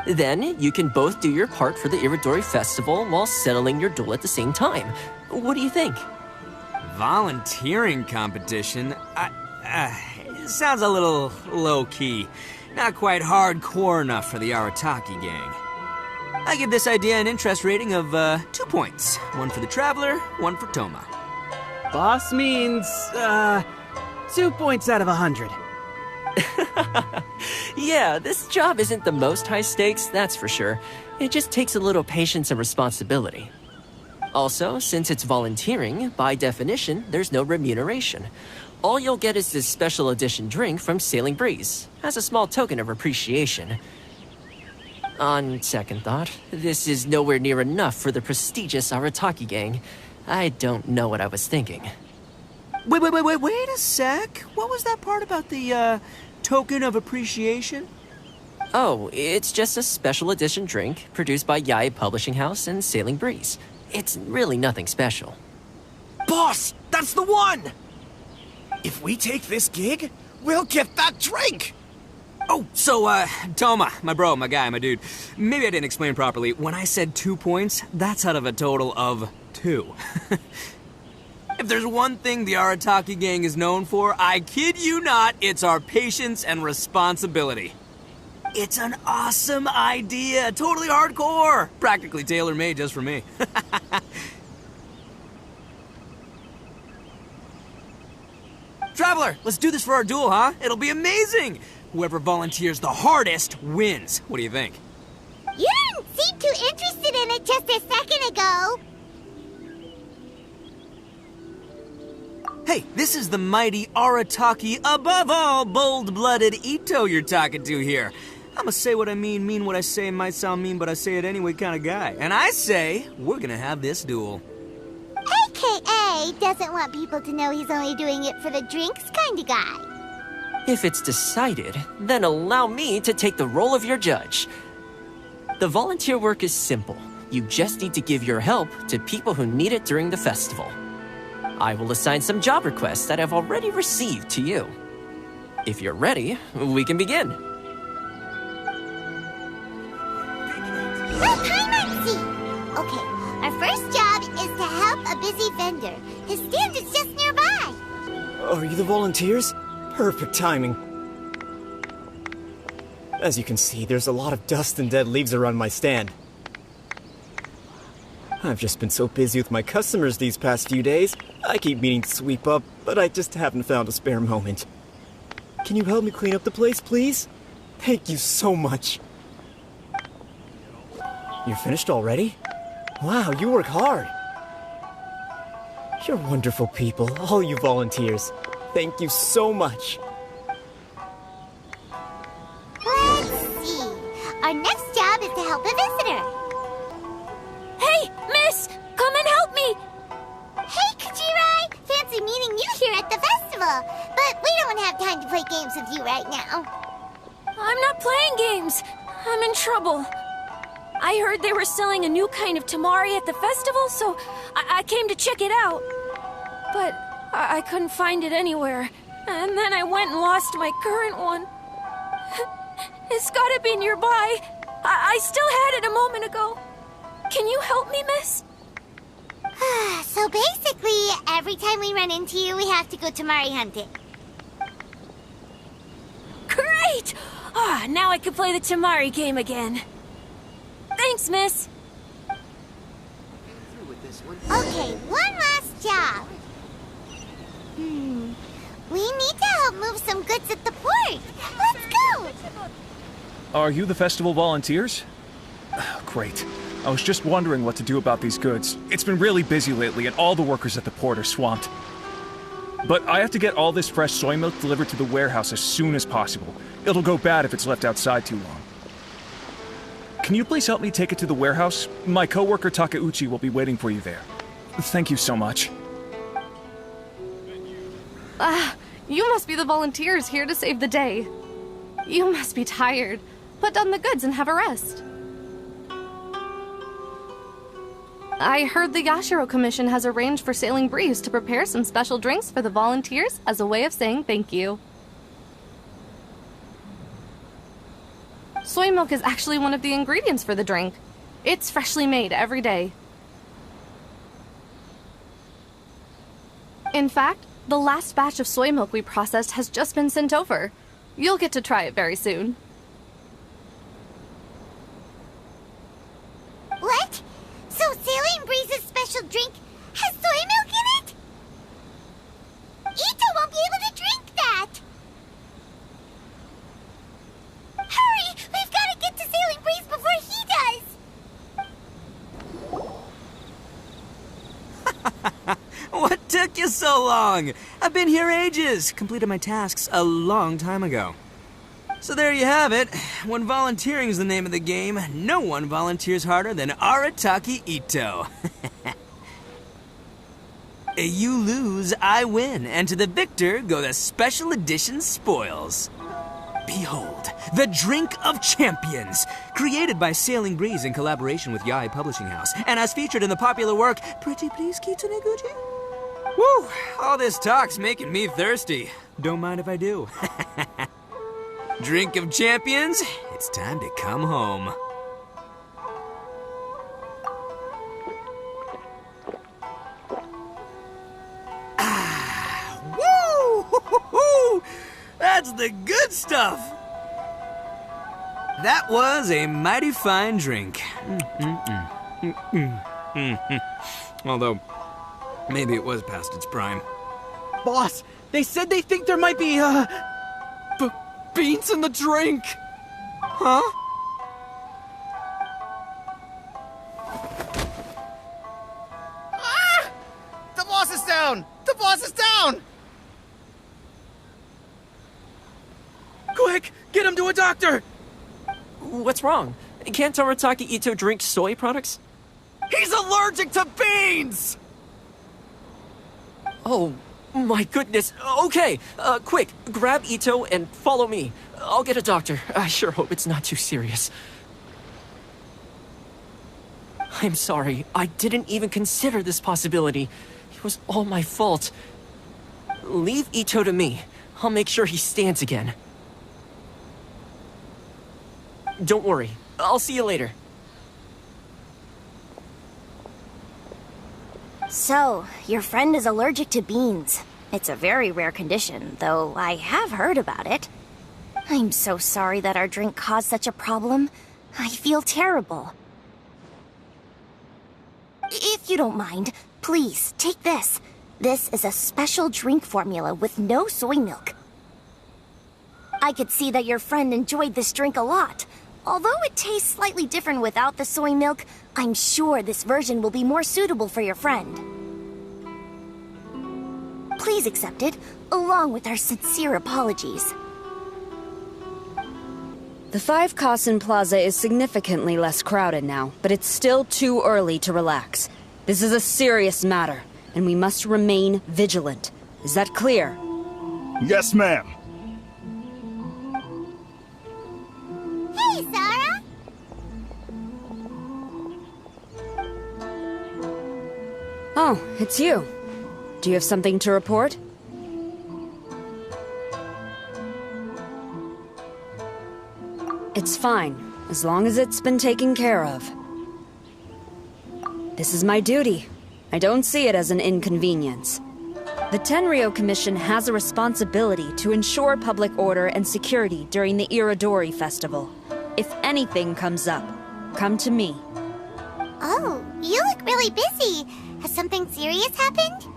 Then you can both do your part for the Irodori Festival while settling your duel at the same time. What do you think? Volunteering competition? It sounds a little low-key. Not quite hardcore enough for the Arataki gang. I give this idea an interest rating of 2 points. One for the Traveler, one for Toma. Boss means, 2 points out of 100. Yeah, this job isn't the most high stakes, that's for sure. It just takes a little patience and responsibility. Also, since it's volunteering, by definition, there's no remuneration. All you'll get is this special edition drink from Sailing Breeze, as a small token of appreciation. On second thought, this is nowhere near enough for the prestigious Arataki gang. I don't know what I was thinking. Wait a sec. What was that part about the, token of appreciation? Oh, it's just a special edition drink produced by Yae Publishing House and Sailing Breeze. It's really nothing special. Boss, that's the one! If we take this gig, we'll get that drink! Oh, so, Toma, my bro, my guy, my dude. Maybe I didn't explain properly. When I said 2 points, that's out of a total of 2. If there's one thing the Arataki gang is known for, I kid you not, it's our patience and responsibility. It's an awesome idea, totally hardcore, practically tailor-made just for me. Traveler, let's do this for our duel, huh? It'll be amazing! Whoever volunteers the hardest wins. What do you think? You didn't seem too interested in it just a second ago. Hey, this is the mighty Arataki, above all bold-blooded Ito you're talking to here. I'm a say what I mean what I say, might sound mean, but I say it anyway kind of guy. And I say, we're gonna have this duel. AKA doesn't want people to know he's only doing it for the drinks kind of guy. If it's decided, then allow me to take the role of your judge. The volunteer work is simple. You just need to give your help to people who need it during the festival. I will assign some job requests that I've already received to you. If you're ready, we can begin. Well, Paimon-see! Okay, our first job is to help a busy vendor. His stand is just nearby. Are you the volunteers? Perfect timing. As you can see, there's a lot of dust and dead leaves around my stand. I've just been so busy with my customers these past few days. I keep meaning to sweep up, but I just haven't found a spare moment. Can you help me clean up the place, please? Thank you so much. You're finished already? Wow, you work hard. You're wonderful people, all you volunteers. Thank you so much. Let's unravel. But we don't have time to play games with you right now. I'm not playing games. I'm in trouble. I heard they were selling a new kind of tamari at the festival, so I came to check it out. But I couldn't find it anywhere. And then I went and lost my current one. It's gotta be nearby. I still had it a moment ago. Can you help me, miss? So basically, every time we run into you, we have to go tamari hunting. Great! Now I can play the tamari game again. Thanks, miss. Okay, one last job. We need to help move some goods at the port. Let's go! Are you the festival volunteers? Great. I was just wondering what to do about these goods. It's been really busy lately, and all the workers at the port are swamped. But I have to get all this fresh soy milk delivered to the warehouse as soon as possible. It'll go bad if it's left outside too long. Can you please help me take it to the warehouse? My coworker Takeuchi will be waiting for you there. Thank you so much. You must be the volunteers here to save the day. You must be tired. Put down the goods and have a rest. I heard the Yashiro Commission has arranged for Sailing Breeze to prepare some special drinks for the volunteers as a way of saying thank you. Soy milk is actually one of the ingredients for the drink. It's freshly made every day. In fact, the last batch of soy milk we processed has just been sent over. You'll get to try it very soon. What? So Sailing Breeze's special drink has soy milk in it? Ito won't be able to drink that! Hurry! We've got to get to Sailing Breeze before he does! What took you so long? I've been here ages. Completed my tasks a long time ago. So there you have it. When volunteering is the name of the game, no one volunteers harder than Arataki Ito. You lose, I win, and to the victor go the special edition spoils. Behold, the Drink of Champions, created by Sailing Breeze in collaboration with Yae Publishing House, and as featured in the popular work, Pretty Please Kitsune Guji? Woo! All this talk's making me thirsty. Don't mind if I do. Drink of Champions, it's time to come home. Woo! That's the good stuff! That was a mighty fine drink. Although, maybe it was past its prime. Boss, they said they think there might be, beans in the drink! Huh? Ah! The boss is down! The boss is down! Quick, get him to a doctor! What's wrong? Can't Arataki Ito drink soy products? He's allergic to beans! Oh, my goodness. Okay, quick, grab Ito and follow me. I'll get a doctor. I sure hope it's not too serious. I'm sorry. I didn't even consider this possibility. It was all my fault. Leave Ito to me. I'll make sure he stands again. Don't worry. I'll see you later. So, your friend is allergic to beans. It's a very rare condition, though I have heard about it. I'm so sorry that our drink caused such a problem. I feel terrible. If you don't mind, please, take this. This is a special drink formula with no soy milk. I could see that your friend enjoyed this drink a lot. Although it tastes slightly different without the soy milk, I'm sure this version will be more suitable for your friend. Please accept it, along with our sincere apologies. The Five Kasen Plaza is significantly less crowded now, but it's still too early to relax. This is a serious matter, and we must remain vigilant. Is that clear? Yes, ma'am. Hey, Sarah! Oh, it's you. Do you have something to report? It's fine, as long as it's been taken care of. This is my duty. I don't see it as an inconvenience. The Tenryou Commission has a responsibility to ensure public order and security during the Irodori Festival. If anything comes up, come to me. Oh, you look really busy. Has something serious happened?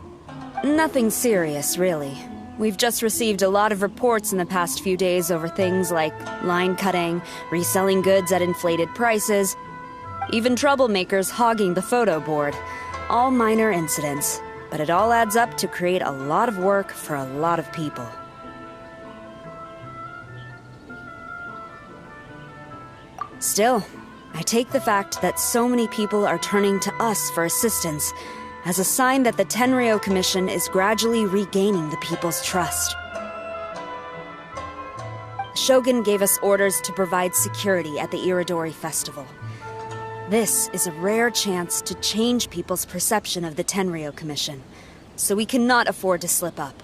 Nothing serious, really. We've just received a lot of reports in the past few days over things like line cutting, reselling goods at inflated prices, even troublemakers hogging the photo board. All minor incidents, but it all adds up to create a lot of work for a lot of people. Still, I take the fact that so many people are turning to us for assistance as a sign that the Tenryou Commission is gradually regaining the people's trust. The Shogun gave us orders to provide security at the Irodori Festival. This is a rare chance to change people's perception of the Tenryou Commission, so we cannot afford to slip up.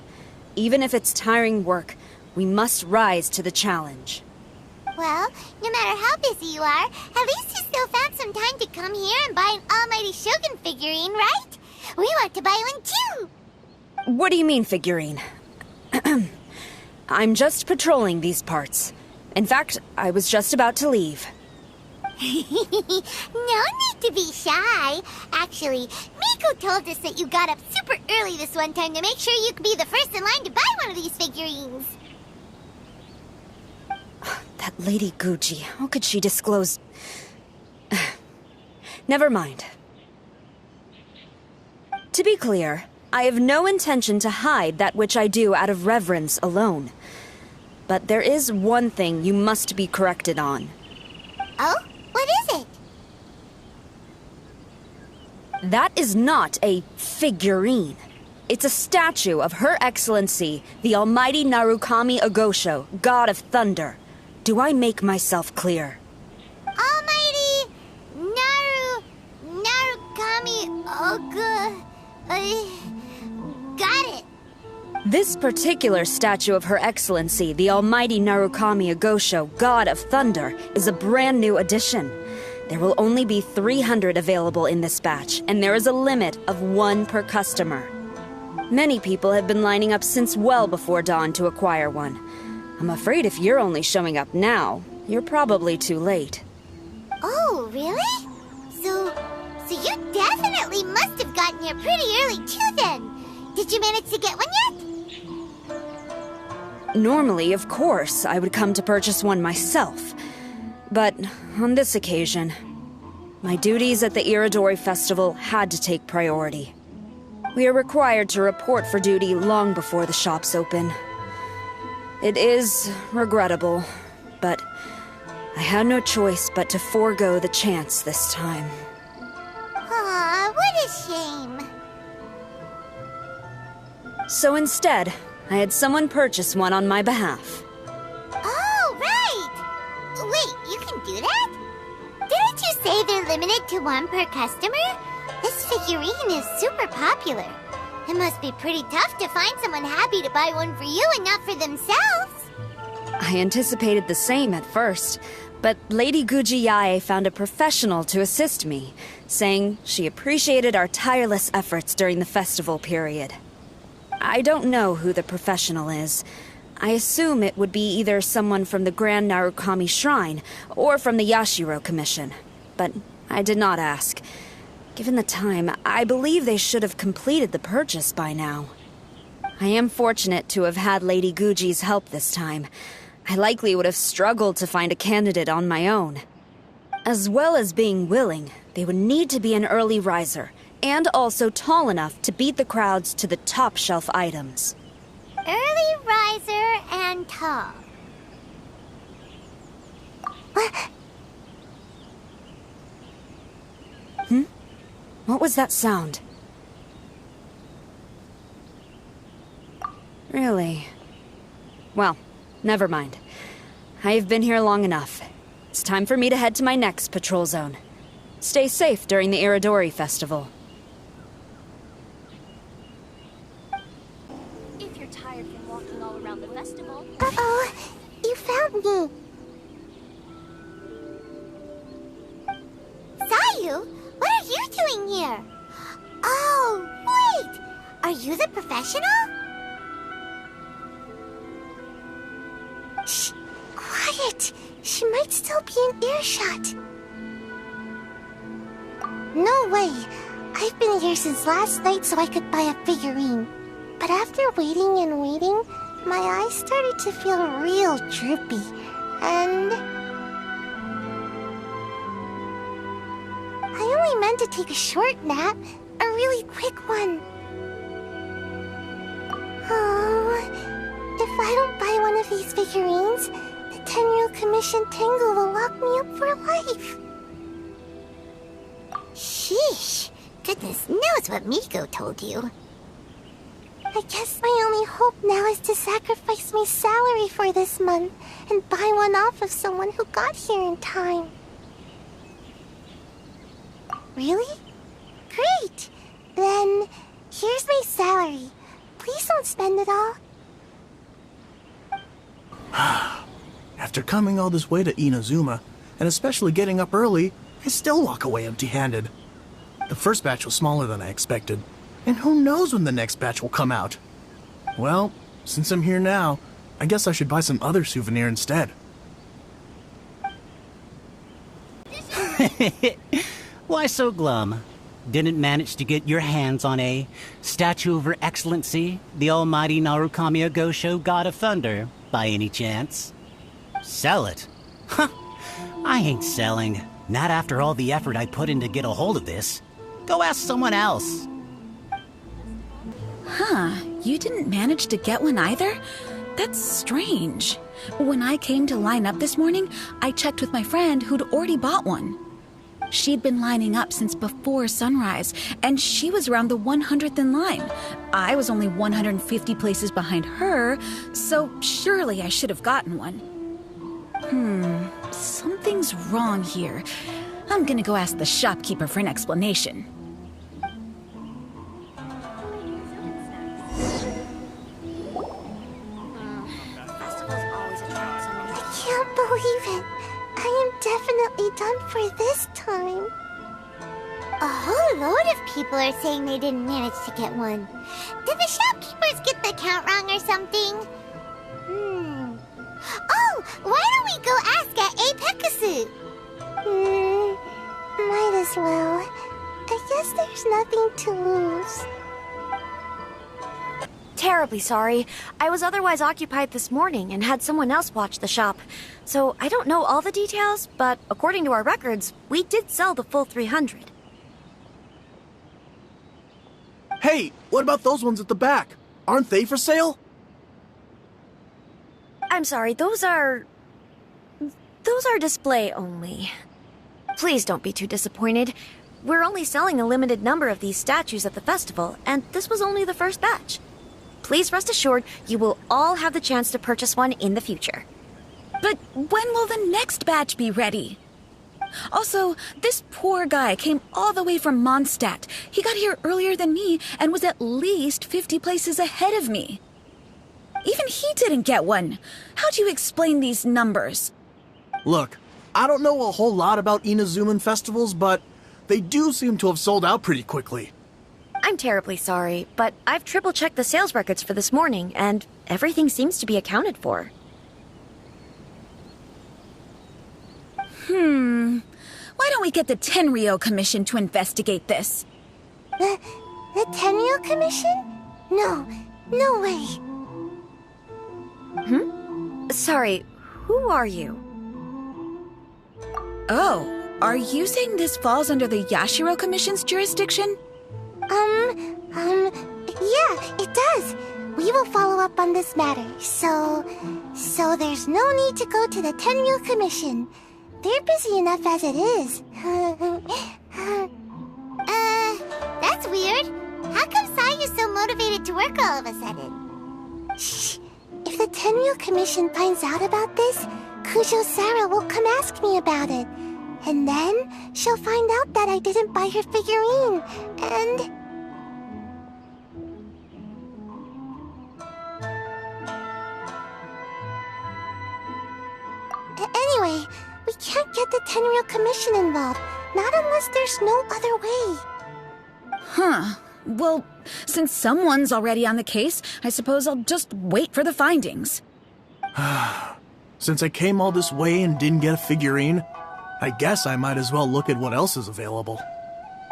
Even if it's tiring work, we must rise to the challenge. Well, no matter how busy you are, at least you still found some time to come here and buy an Almighty Shogun figurine, right? We want to buy one too! What do you mean, figurine? I'm just patrolling these parts. In fact, I was just about to leave. No need to be shy. Actually, Miko told us that you got up super early this one time to make sure you could be the first in line to buy one of these figurines. That Lady Gucci, how could she disclose... Never mind. To be clear, I have no intention to hide that which I do out of reverence alone. But there is one thing you must be corrected on. Oh? What is it? That is not a figurine. It's a statue of Her Excellency, the Almighty Narukami Agosho, God of Thunder. Do I make myself clear? Almighty Narukami Oga... got it. This particular statue of Her Excellency, the Almighty Narukami Agosho, God of Thunder, is a brand new addition. There will only be 300 available in this batch, and there is a limit of 1 per customer. Many people have been lining up since well before dawn to acquire one. I'm afraid if you're only showing up now, you're probably too late. Oh, really? So you definitely must have gotten here pretty early too then. Did you manage to get one yet? Normally, of course, I would come to purchase one myself. But on this occasion, my duties at the Irodori Festival had to take priority. We are required to report for duty long before the shops open. It is regrettable, but I had no choice but to forego the chance this time. Aw, what a shame. So instead, I had someone purchase one on my behalf. Oh, right! Wait, you can do that? Didn't you say they're limited to 1 per customer? This figurine is super popular. It must be pretty tough to find someone happy to buy one for you and not for themselves. I anticipated the same at first, but Lady Gujiyae found a professional to assist me, saying she appreciated our tireless efforts during the festival period. I don't know who the professional is. I assume it would be either someone from the Grand Narukami Shrine or from the Yashiro Commission, but I did not ask. Given the time, I believe they should have completed the purchase by now. I am fortunate to have had Lady Guji's help this time. I likely would have struggled to find a candidate on my own. As well as being willing, they would need to be an early riser, and also tall enough to beat the crowds to the top shelf items. Early riser and tall. What was that sound? Really? Well, never mind. I've been here long enough. It's time for me to head to my next patrol zone. Stay safe during the Irodori festival. If you're tired from walking all around the festival... Uh-oh! You found me! Sayu? What are you doing here? Oh, wait! Are you the professional? Shh! Quiet! She might still be in earshot. No way! I've been here since last night so I could buy a figurine. But after waiting and waiting, my eyes started to feel real droopy. And... I only meant to take a short nap. A really quick one. Oh... If I don't buy one of these figurines, the Tenryou Commission Tengu will lock me up for life. Sheesh. Goodness knows what Miko told you. I guess my only hope now is to sacrifice my salary for this month and buy one off of someone who got here in time. Really? Great! Then, here's my salary. Please don't spend it all. After coming all this way to Inazuma, and especially getting up early, I still walk away empty-handed. The first batch was smaller than I expected, and who knows when the next batch will come out. Well, since I'm here now, I guess I should buy some other souvenir instead. Why so glum? Didn't manage to get your hands on a statue of Her Excellency, the almighty Narukami Agosho, God of Thunder, by any chance? Sell it? Huh, I ain't selling. Not after all the effort I put in to get a hold of this. Go ask someone else. Huh, you didn't manage to get one either? That's strange. When I came to line up this morning, I checked with my friend who'd already bought one. She'd been lining up since before sunrise, and she was around the 100th in line. I was only 150 places behind her, so surely I should have gotten one. Something's wrong here. I'm gonna go ask the shopkeeper for an explanation. I can't believe it. I am definitely done for this time. A whole load of people are saying they didn't manage to get one. Did the shopkeepers get the count wrong or something? Oh, why don't we go ask at Apekasu? Might as well. I guess there's nothing to lose. Terribly sorry. I was otherwise occupied this morning and had someone else watch the shop. So I don't know all the details, but according to our records, we did sell the full 300. Hey, what about those ones at the back? Aren't they for sale? I'm sorry, those are display only. Please don't be too disappointed. We're only selling a limited number of these statues at the festival, and this was only the first batch. Please rest assured, you will all have the chance to purchase one in the future. But when will the next batch be ready? Also, this poor guy came all the way from Mondstadt. He got here earlier than me and was at least 50 places ahead of me. Even he didn't get one. How do you explain these numbers? Look, I don't know a whole lot about Inazuman festivals, but they do seem to have sold out pretty quickly. I'm terribly sorry, but I've triple-checked the sales records for this morning, and everything seems to be accounted for. Why don't we get the Tenryou Commission to investigate this? The Tenryou Commission? No way. Sorry, who are you? Oh, are you saying this falls under the Yashiro Commission's jurisdiction? Yeah, it does. We will follow up on this matter, so there's no need to go to the Tenryou Commission. They're busy enough as it is. That's weird. How come Sayu's so motivated to work all of a sudden? Shh. If If the Tenryou Commission finds out about this, Kujo-Sara will come ask me about it. And then she'll find out that I didn't buy her figurine, and... Anyway, we can't get the Tenryou Commission involved, not unless there's no other way. Huh. Well, since someone's already on the case, I suppose I'll just wait for the findings. Since I came all this way and didn't get a figurine, I guess I might as well look at what else is available.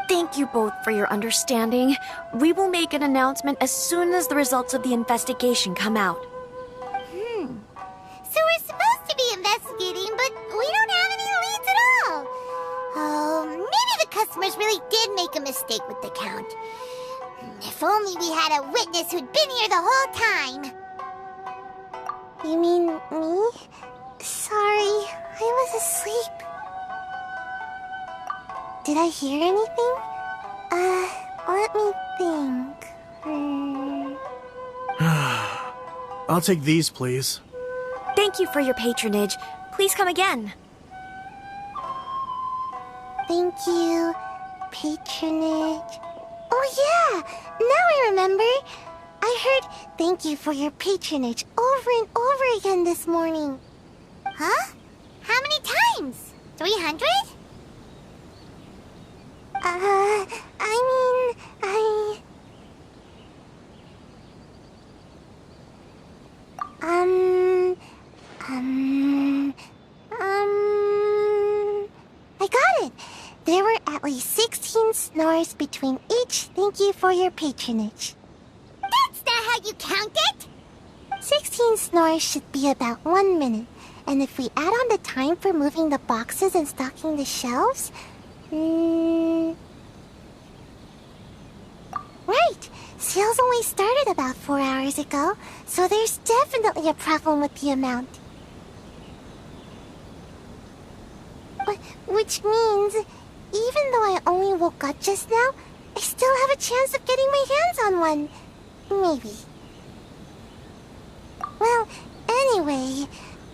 Thank you both for your understanding. We will make an announcement as soon as the results of the investigation come out. So we're supposed to be investigating, but we don't have any leads at all. Oh, maybe the customers really did make a mistake with the count. If only we had a witness who'd been here the whole time. You mean me? Sorry, I was asleep. Did I hear anything? Let me think. I'll take these, please. Thank you for your patronage. Please come again. Thank you. Patronage. Oh yeah! Now I remember. I heard thank you for your patronage over and over again this morning. Huh? How many times? 300? I got it! There were at least 16 snores between each thank you for your patronage. That's not how you count it! 16 snores should be about 1 minute, and if we add on the time for moving the boxes and stocking the shelves... Right! Sales only started about 4 hours ago, so there's definitely a problem with the amount. Which means, even though I only woke up just now, I still have a chance of getting my hands on one. Maybe. Well, anyway,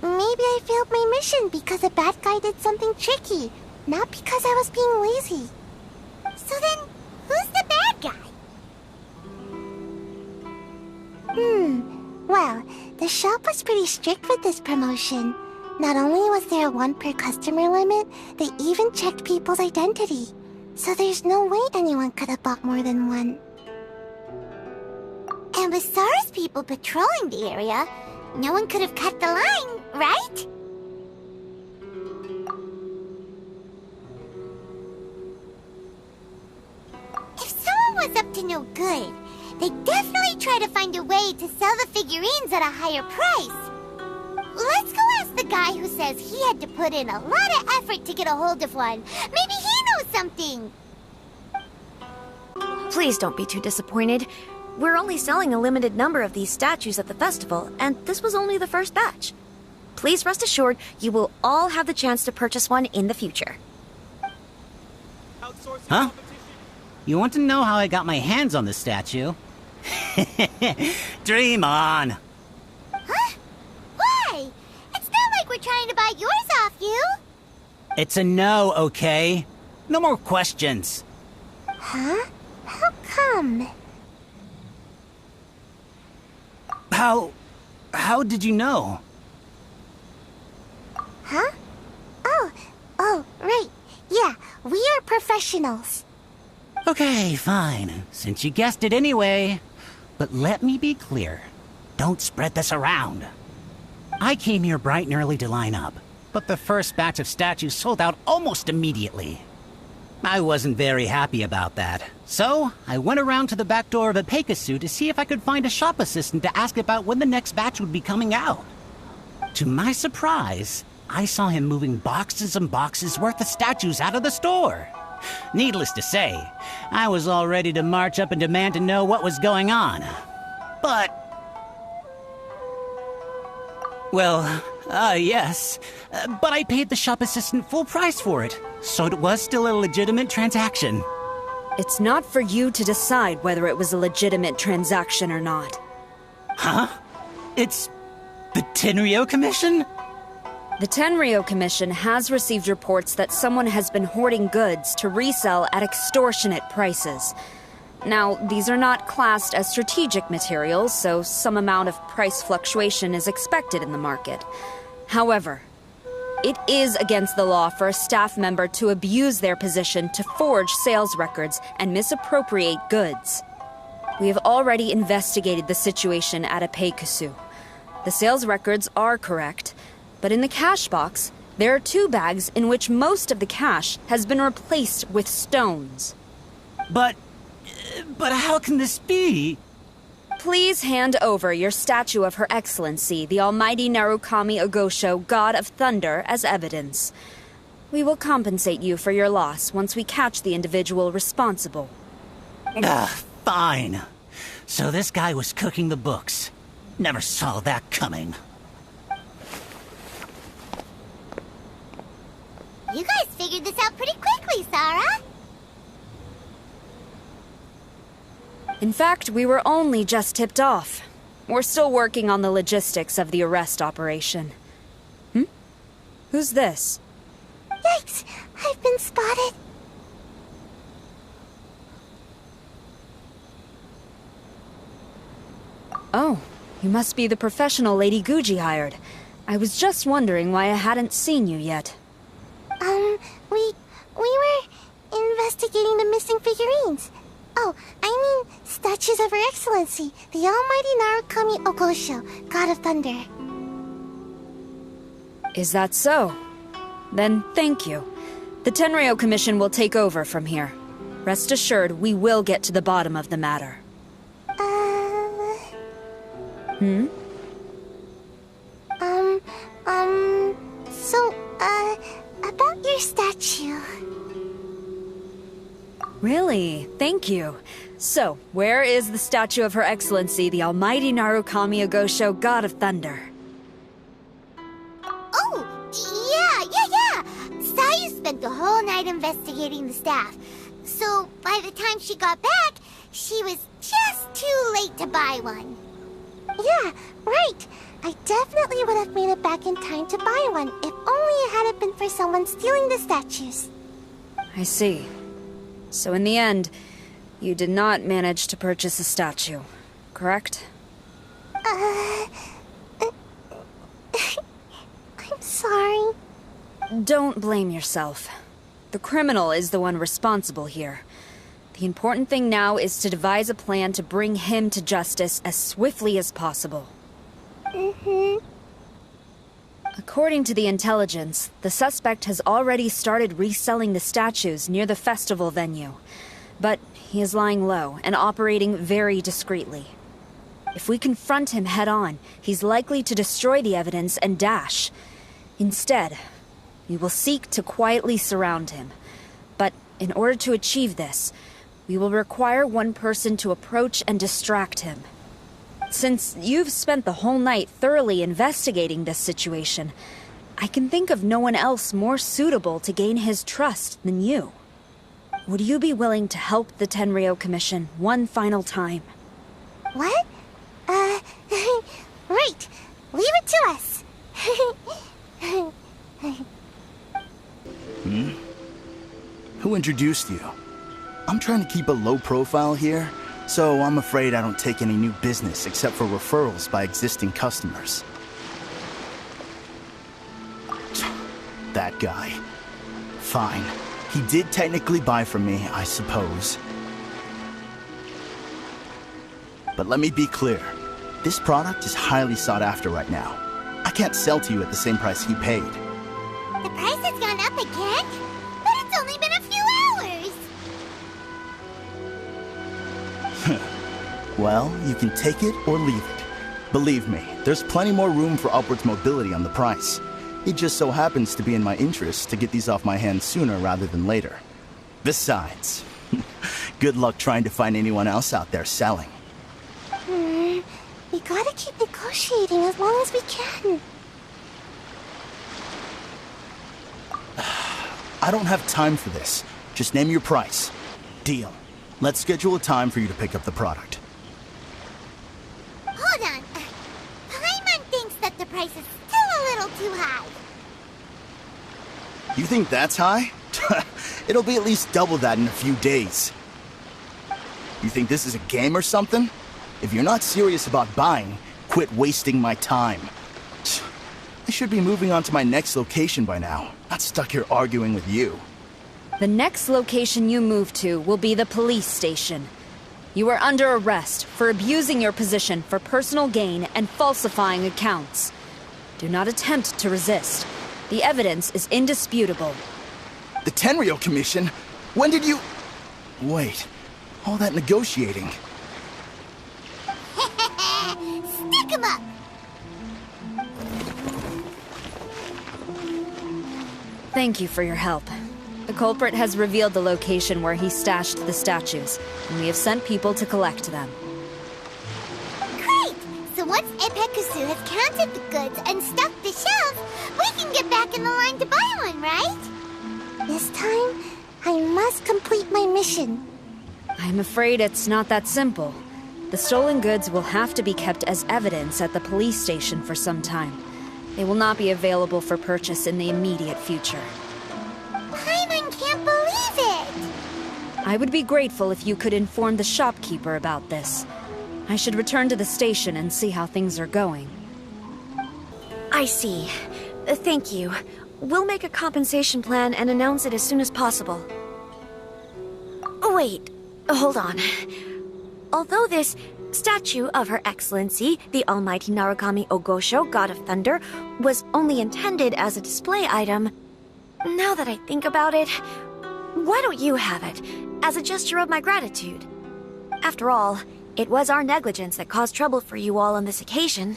maybe I failed my mission because a bad guy did something tricky, not because I was being lazy. So then, who's the bad guy? Well, the shop was pretty strict with this promotion. Not only was there a 1 per customer limit, they even checked people's identity. So there's no way anyone could have bought more than one. And with Sara's people patrolling the area, no one could have cut the line, right? If someone was up to no good, they'd definitely try to find a way to sell the figurines at a higher price. Let's go ask the guy who says he had to put in a lot of effort to get a hold of one. Maybe he knows something. Please don't be too disappointed. We're only selling a limited number of these statues at the festival, and this was only the first batch. Please rest assured, you will all have the chance to purchase one in the future. Huh? You want to know how I got my hands on the statue? Dream on! Huh? Why? It's not like we're trying to buy yours off you. It's a no, okay? No more questions. Huh? How come? How did you know? Huh? Oh, right. Yeah, we are professionals. Okay, fine. Since you guessed it anyway. But let me be clear. Don't spread this around. I came here bright and early to line up, but the first batch of statues sold out almost immediately. I wasn't very happy about that, so I went around to the back door of a Pegasus to see if I could find a shop assistant to ask about when the next batch would be coming out. To my surprise, I saw him moving boxes and boxes worth of statues out of the store. Needless to say, I was all ready to march up and demand to know what was going on. But... well, yes. But I paid the shop assistant full price for it, so it was still a legitimate transaction. It's not for you to decide whether it was a legitimate transaction or not. Huh? It's The Tenryo Commission? The Tenryo Commission has received reports that someone has been hoarding goods to resell at extortionate prices. Now, these are not classed as strategic materials, so some amount of price fluctuation is expected in the market. However, it is against the law for a staff member to abuse their position to forge sales records and misappropriate goods. We have already investigated the situation at Apeikusu. The sales records are correct, but in the cash box, there are 2 bags in which most of the cash has been replaced with stones. But how can this be? Please hand over your statue of Her Excellency, the Almighty Narukami Ogosho, God of Thunder, as evidence. We will compensate you for your loss once we catch the individual responsible. Fine. So this guy was cooking the books. Never saw that coming. You guys figured this out pretty quickly, Sarah. In fact, we were only just tipped off. We're still working on the logistics of the arrest operation. Who's this? Yikes! I've been spotted. Oh, you must be the professional Lady Guji hired. I was just wondering why I hadn't seen you yet. We were investigating the missing figurines. Oh, I mean, statues of Her Excellency, the Almighty Narukami Ogosho, God of Thunder. Is that so? Then thank you. The Tenryo Commission will take over from here. Rest assured, we will get to the bottom of the matter. About your statue. Really? Thank you. So, where is the statue of Her Excellency, the Almighty Narukami Ogosho, God of Thunder? Oh, yeah. Sayu spent the whole night investigating the staff. So, by the time she got back, she was just too late to buy one. Yeah, right. I definitely would have made it back in time to buy one, if only it hadn't been for someone stealing the statues. I see. So in the end, you did not manage to purchase a statue, correct? I'm sorry. Don't blame yourself. The criminal is the one responsible here. The important thing now is to devise a plan to bring him to justice as swiftly as possible. According to the intelligence, the suspect has already started reselling the statues near the festival venue. But he is lying low and operating very discreetly. If we confront him head-on, he's likely to destroy the evidence and dash. Instead, we will seek to quietly surround him. But in order to achieve this, we will require one person to approach and distract him. Since you've spent the whole night thoroughly investigating this situation, I can think of no one else more suitable to gain his trust than you. Would you be willing to help the Tenryo Commission one final time? What? Right. Leave it to us. Who introduced you? I'm trying to keep a low profile here, so I'm afraid I don't take any new business except for referrals by existing customers. That guy. Fine. He did technically buy from me, I suppose. But let me be clear. This product is highly sought after right now. I can't sell to you at the same price he paid. The price has gone up again? But it's only been a few hours. Well, you can take it or leave it. Believe me, there's plenty more room for upwards mobility on the price. It just so happens to be in my interest to get these off my hands sooner rather than later. Besides, good luck trying to find anyone else out there selling. We gotta keep negotiating as long as we can. I don't have time for this. Just name your price. Deal. Let's schedule a time for you to pick up the product. Hold on. Paimon thinks that the price is still a little too high. You think that's high? It'll be at least double that in a few days. You think this is a game or something? If you're not serious about buying, quit wasting my time. I should be moving on to my next location by now, not stuck here arguing with you. The next location you move to will be the police station. You are under arrest for abusing your position for personal gain and falsifying accounts. Do not attempt to resist. The evidence is indisputable. The Tenryou Commission? When did you... Wait, all that negotiating. Stick 'em up! Thank you for your help. The culprit has revealed the location where he stashed the statues, and we have sent people to collect them. Great! So once Epekusu has counted the goods and stuffed the shelves, we can get back in the line to buy one, right? This time, I must complete my mission. I'm afraid it's not that simple. The stolen goods will have to be kept as evidence at the police station for some time. They will not be available for purchase in the immediate future. Paimon can't believe it! I would be grateful if you could inform the shopkeeper about this. I should return to the station and see how things are going. I see. Thank you. We'll make a compensation plan and announce it as soon as possible. Wait, hold on. Although this statue of Her Excellency, the Almighty Narukami Ogosho, God of Thunder, was only intended as a display item, now that I think about it, why don't you have it, as a gesture of my gratitude? After all, it was our negligence that caused trouble for you all on this occasion.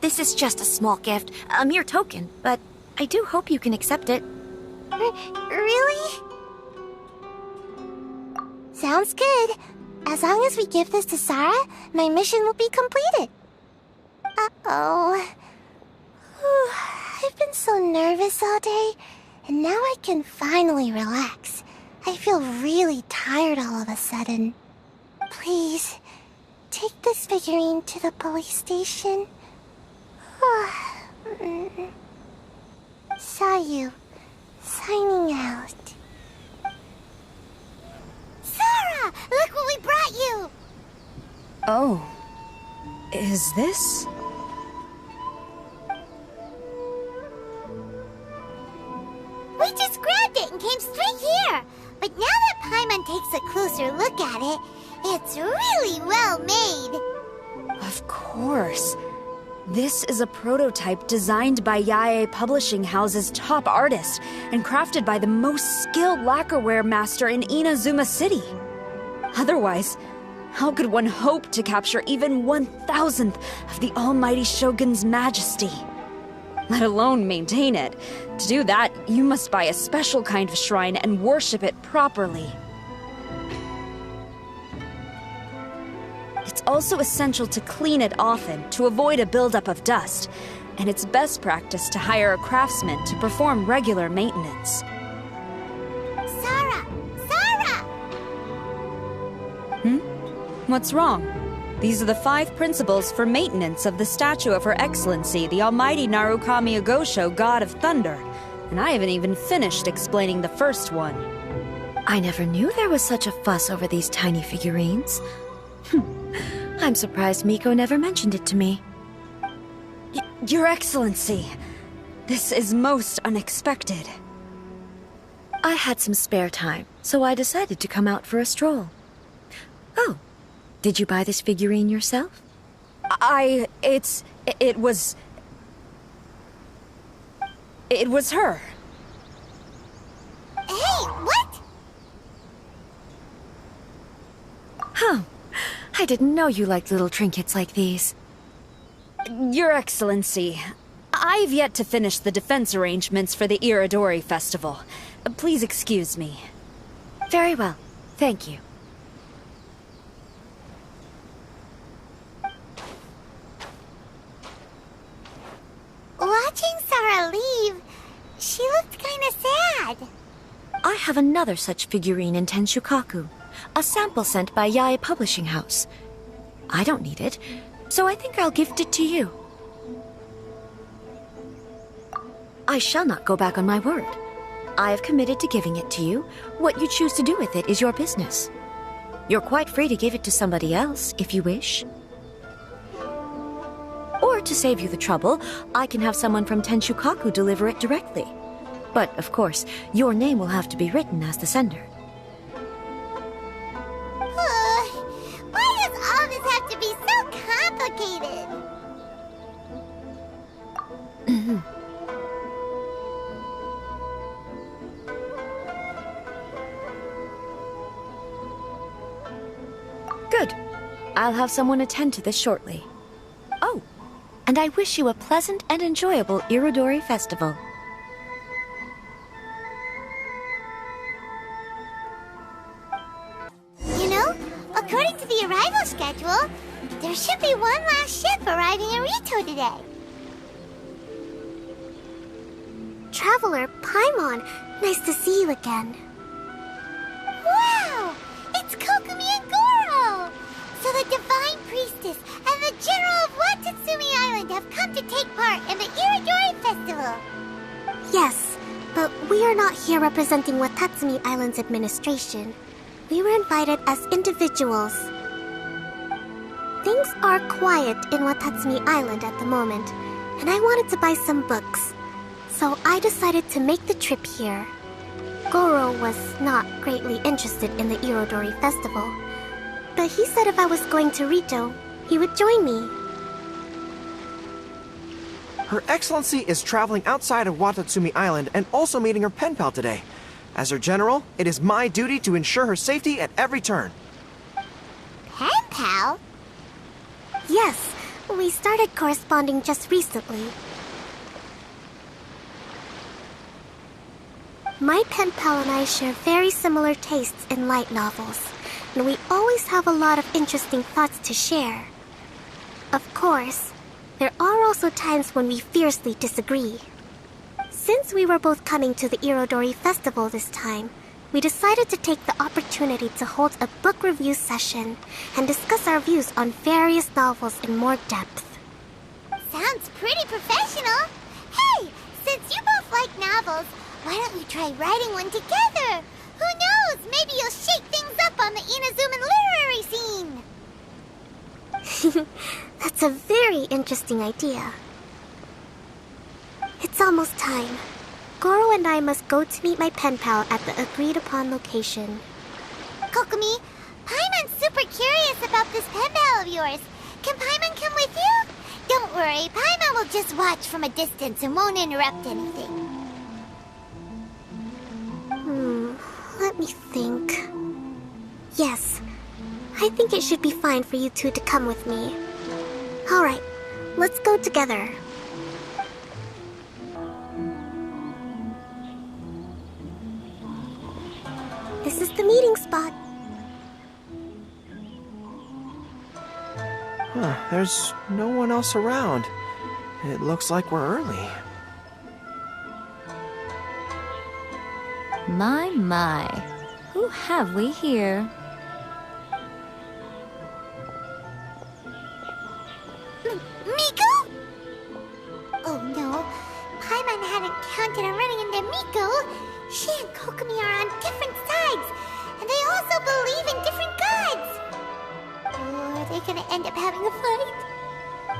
This is just a small gift, a mere token, but I do hope you can accept it. Really? Sounds good. As long as we give this to Sarah, my mission will be completed. Uh-oh. I've been so nervous all day, and now I can finally relax. I feel really tired all of a sudden. Please, take this figurine to the police station. Sayu, signing out. Sarah, look what we brought you! Oh. Is this? We just grabbed it and came straight here. But now that Paimon takes a closer look at it, it's really well made. Of course. This is a prototype designed by Yae Publishing House's top artist and crafted by the most skilled lacquerware master in Inazuma City. Otherwise, how could one hope to capture even 1,000th of the Almighty Shogun's majesty? Let alone maintain it. To do that, you must buy a special kind of shrine and worship it properly. It's also essential to clean it often to avoid a buildup of dust, and it's best practice to hire a craftsman to perform regular maintenance. Sarah! Sarah! What's wrong? These are the 5 principles for maintenance of the statue of Her Excellency, the Almighty Narukami Ogosho, God of Thunder, and I haven't even finished explaining the first one. I never knew there was such a fuss over these tiny figurines. I'm surprised Miko never mentioned it to me. Your Excellency, this is most unexpected. I had some spare time, so I decided to come out for a stroll. Oh, did you buy this figurine yourself? It was her. Hey, what? Huh. I didn't know you liked little trinkets like these. Your Excellency, I've yet to finish the defense arrangements for the Irodori Festival. Please excuse me. Very well. Thank you. Watching Sarah leave, she looked kinda sad. I have another such figurine in Tenshukaku, a sample sent by Yae Publishing House. I don't need it, so I think I'll gift it to you. I shall not go back on my word. I have committed to giving it to you. What you choose to do with it is your business. You're quite free to give it to somebody else, if you wish. Or to save you the trouble, I can have someone from Tenshukaku deliver it directly. But, of course, your name will have to be written as the sender. Why does all this have to be so complicated? Good. I'll have someone attend to this shortly. Oh, and I wish you a pleasant and enjoyable Irodori festival. You know, according to the arrival schedule, there should be one last ship arriving in Rito today. Traveler, Paimon, nice to see you again. Wow! It's Kokumi and Goro! So the Divine Priestess and the General of Watatsumi Island have come to take part in the Irodori Festival. Yes, but we are not here representing Watatsumi Island's administration. We were invited as individuals. Things are quiet in Watatsumi Island at the moment, and I wanted to buy some books. So I decided to make the trip here. Goro was not greatly interested in the Irodori Festival, but he said if I was going to Rito, he would join me. Her Excellency is traveling outside of Watatsumi Island and also meeting her pen pal today. As her general, it is my duty to ensure her safety at every turn. Pen pal? Yes, we started corresponding just recently. My pen pal and I share very similar tastes in light novels, and we always have a lot of interesting thoughts to share. Of course, there are also times when we fiercely disagree. Since we were both coming to the Irodori Festival this time, we decided to take the opportunity to hold a book review session and discuss our views on various novels in more depth. Sounds pretty professional. Hey, since you both like novels, why don't you try writing one together? Who knows? Maybe you'll shake things up on the Inazuman literary scene. That's a very interesting idea. It's almost time. Goro and I must go to meet my pen pal at the agreed-upon location. Kokumi, Paimon's super curious about this pen pal of yours. Can Paimon come with you? Don't worry, Paimon will just watch from a distance and won't interrupt anything. Let me think. Yes, I think it should be fine for you two to come with me. Alright, let's go together. This is the meeting spot. There's no one else around. It looks like we're early. My. Who have we here? Miko? Oh no, Paimon hadn't counted on running into Miko. She and Kokumi are on different sides, and they also believe in different gods. Oh, are they gonna end up having a fight?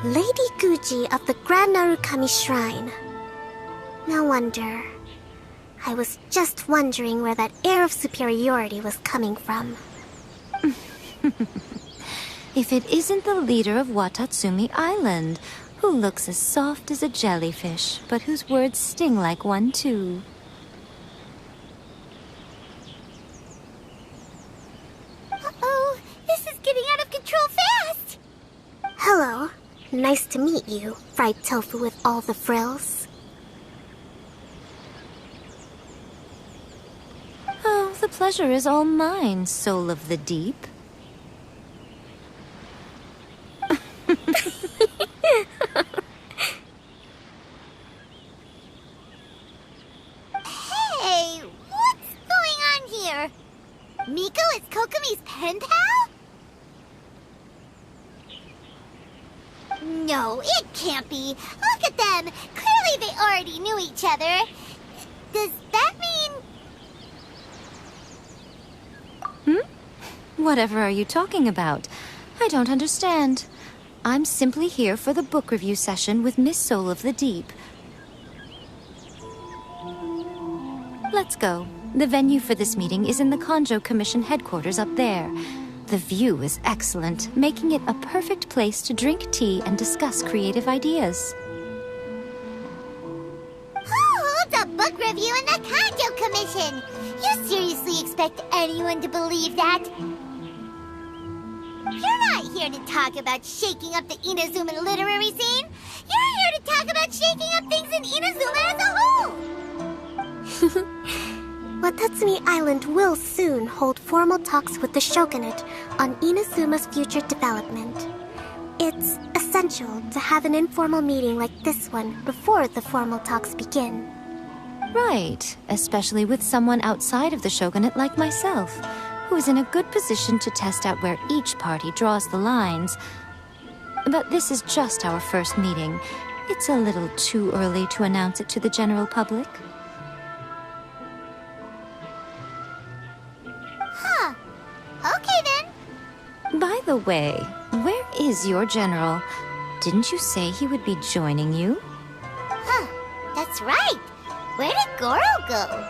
Lady Guji of the Grand Narukami Shrine. No wonder. I was just wondering where that air of superiority was coming from. If it isn't the leader of Watatsumi Island, who looks as soft as a jellyfish, but whose words sting like one too. Uh-oh, this is getting out of control fast! Hello. Nice to meet you, fried tofu with all the frills. Oh, the pleasure is all mine, soul of the deep. Hey, what's going on here? Miko is Kokumi's pen pal? No, it can't be. Look at them. Clearly they already knew each other. Does that mean... Whatever are you talking about? I don't understand. I'm simply here for the book review session with Miss Soul of the Deep. Let's go. The venue for this meeting is in the Kanjo Commission headquarters up there. The view is excellent, making it a perfect place to drink tea and discuss creative ideas. Who holds a book review in the Kanjo Commission? You seriously expect anyone to believe that? You're not here to talk about shaking up the Inazuman literary scene. You're here to talk about shaking up things in Inazuma as a whole. Watatsumi Island will soon hold formal talks with the shogunate on Inazuma's future development. It's essential to have an informal meeting like this one before the formal talks begin. Right, especially with someone outside of the shogunate like myself, who is in a good position to test out where each party draws the lines. But this is just our first meeting. It's a little too early to announce it to the general public. Huh. Okay then. By the way, where is your general? Didn't you say he would be joining you? Huh. That's right. Where did Goro go?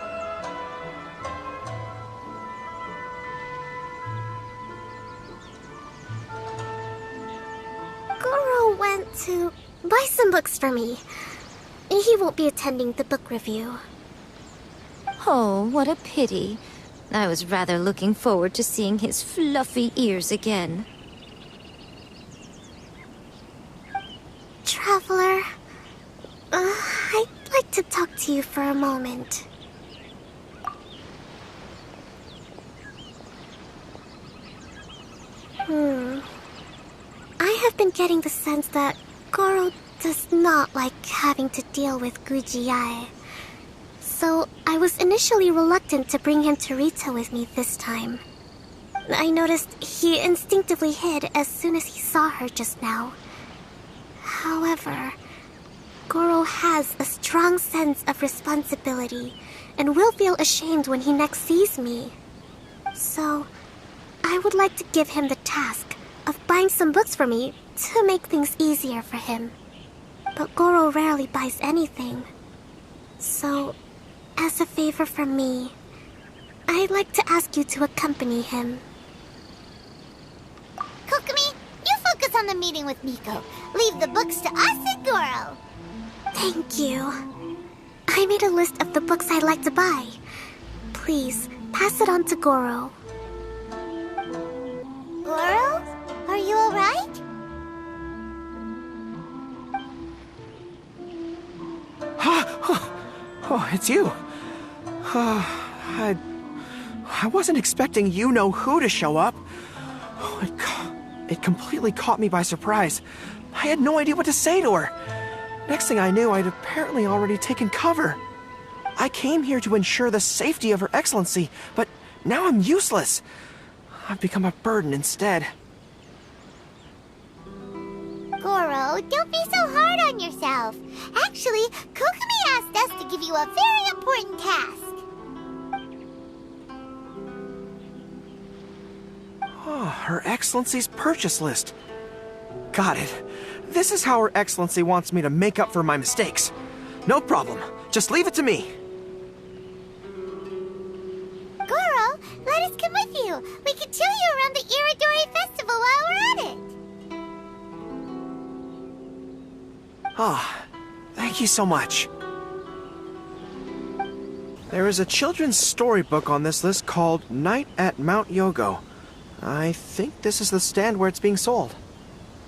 Goro went to buy some books for me. He won't be attending the book review. Oh, what a pity. I was rather looking forward to seeing his fluffy ears again. Traveler, I'd like to talk to you for a moment. I have been getting the sense that Goro does not like having to deal with Guji-ai. So I was initially reluctant to bring him to Rito with me this time. I noticed he instinctively hid as soon as he saw her just now. However, Goro has a strong sense of responsibility and will feel ashamed when he next sees me. So, I would like to give him the task of buying some books for me to make things easier for him. But Goro rarely buys anything. So, as a favor from me, I'd like to ask you to accompany him. Kokumi, you focus on the meeting with Miko. Leave the books to us and Goro. Thank you. I made a list of the books I'd like to buy. Please, pass it on to Goro. Goro? Are you alright? Oh, it's you. I wasn't expecting you-know-who to show up. It completely caught me by surprise. I had no idea what to say to her. Next thing I knew, I'd apparently already taken cover. I came here to ensure the safety of Her Excellency, but now I'm useless. I've become a burden instead. Goro, don't be so hard on yourself. Actually, Kokumi asked us to give you a very important task. Oh, Her Excellency's purchase list. Got it. This is how Her Excellency wants me to make up for my mistakes. No problem. Just leave it to me. Goro, let us come with you. We can show you around the Irodori Festival while we're at it. Ah, thank you so much. There is a children's storybook on this list called Night at Mount Yogo. I think this is the stand where it's being sold.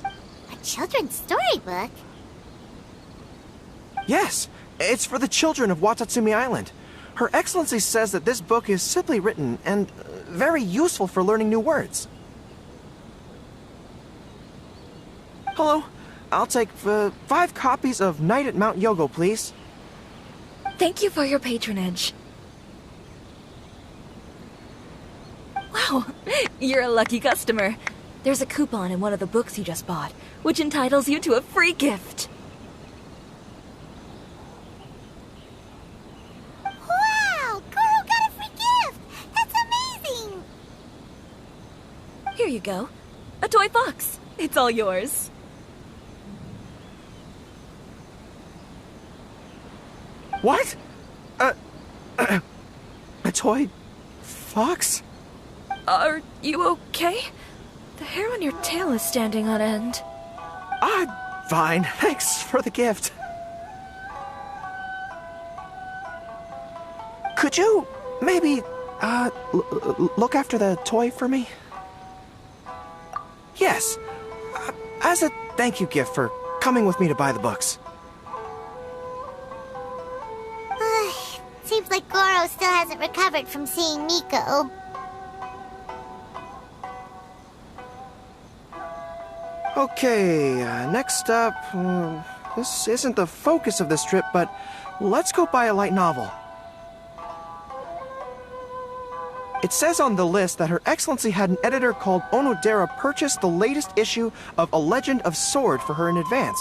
A children's storybook? Yes, it's for the children of Watatsumi Island. Her Excellency says that this book is simply written and very useful for learning new words. Hello, I'll take 5 copies of Night at Mount Yogo, please. Thank you for your patronage. Wow, you're a lucky customer. There's a coupon in one of the books you just bought, which entitles you to a free gift. Wow! Goro got a free gift! That's amazing! Here you go. A toy box. It's all yours. What? A toy fox? Are you okay? The hair on your tail is standing on end. I'm fine. Thanks for the gift. Could you maybe, look after the toy for me? Yes. As a thank you gift for coming with me to buy the books. Seems like Goro still hasn't recovered from seeing Miko. Okay, next up, this isn't the focus of this trip, but let's go buy a light novel. It says on the list that Her Excellency had an editor called Onodera purchase the latest issue of A Legend of Sword for her in advance.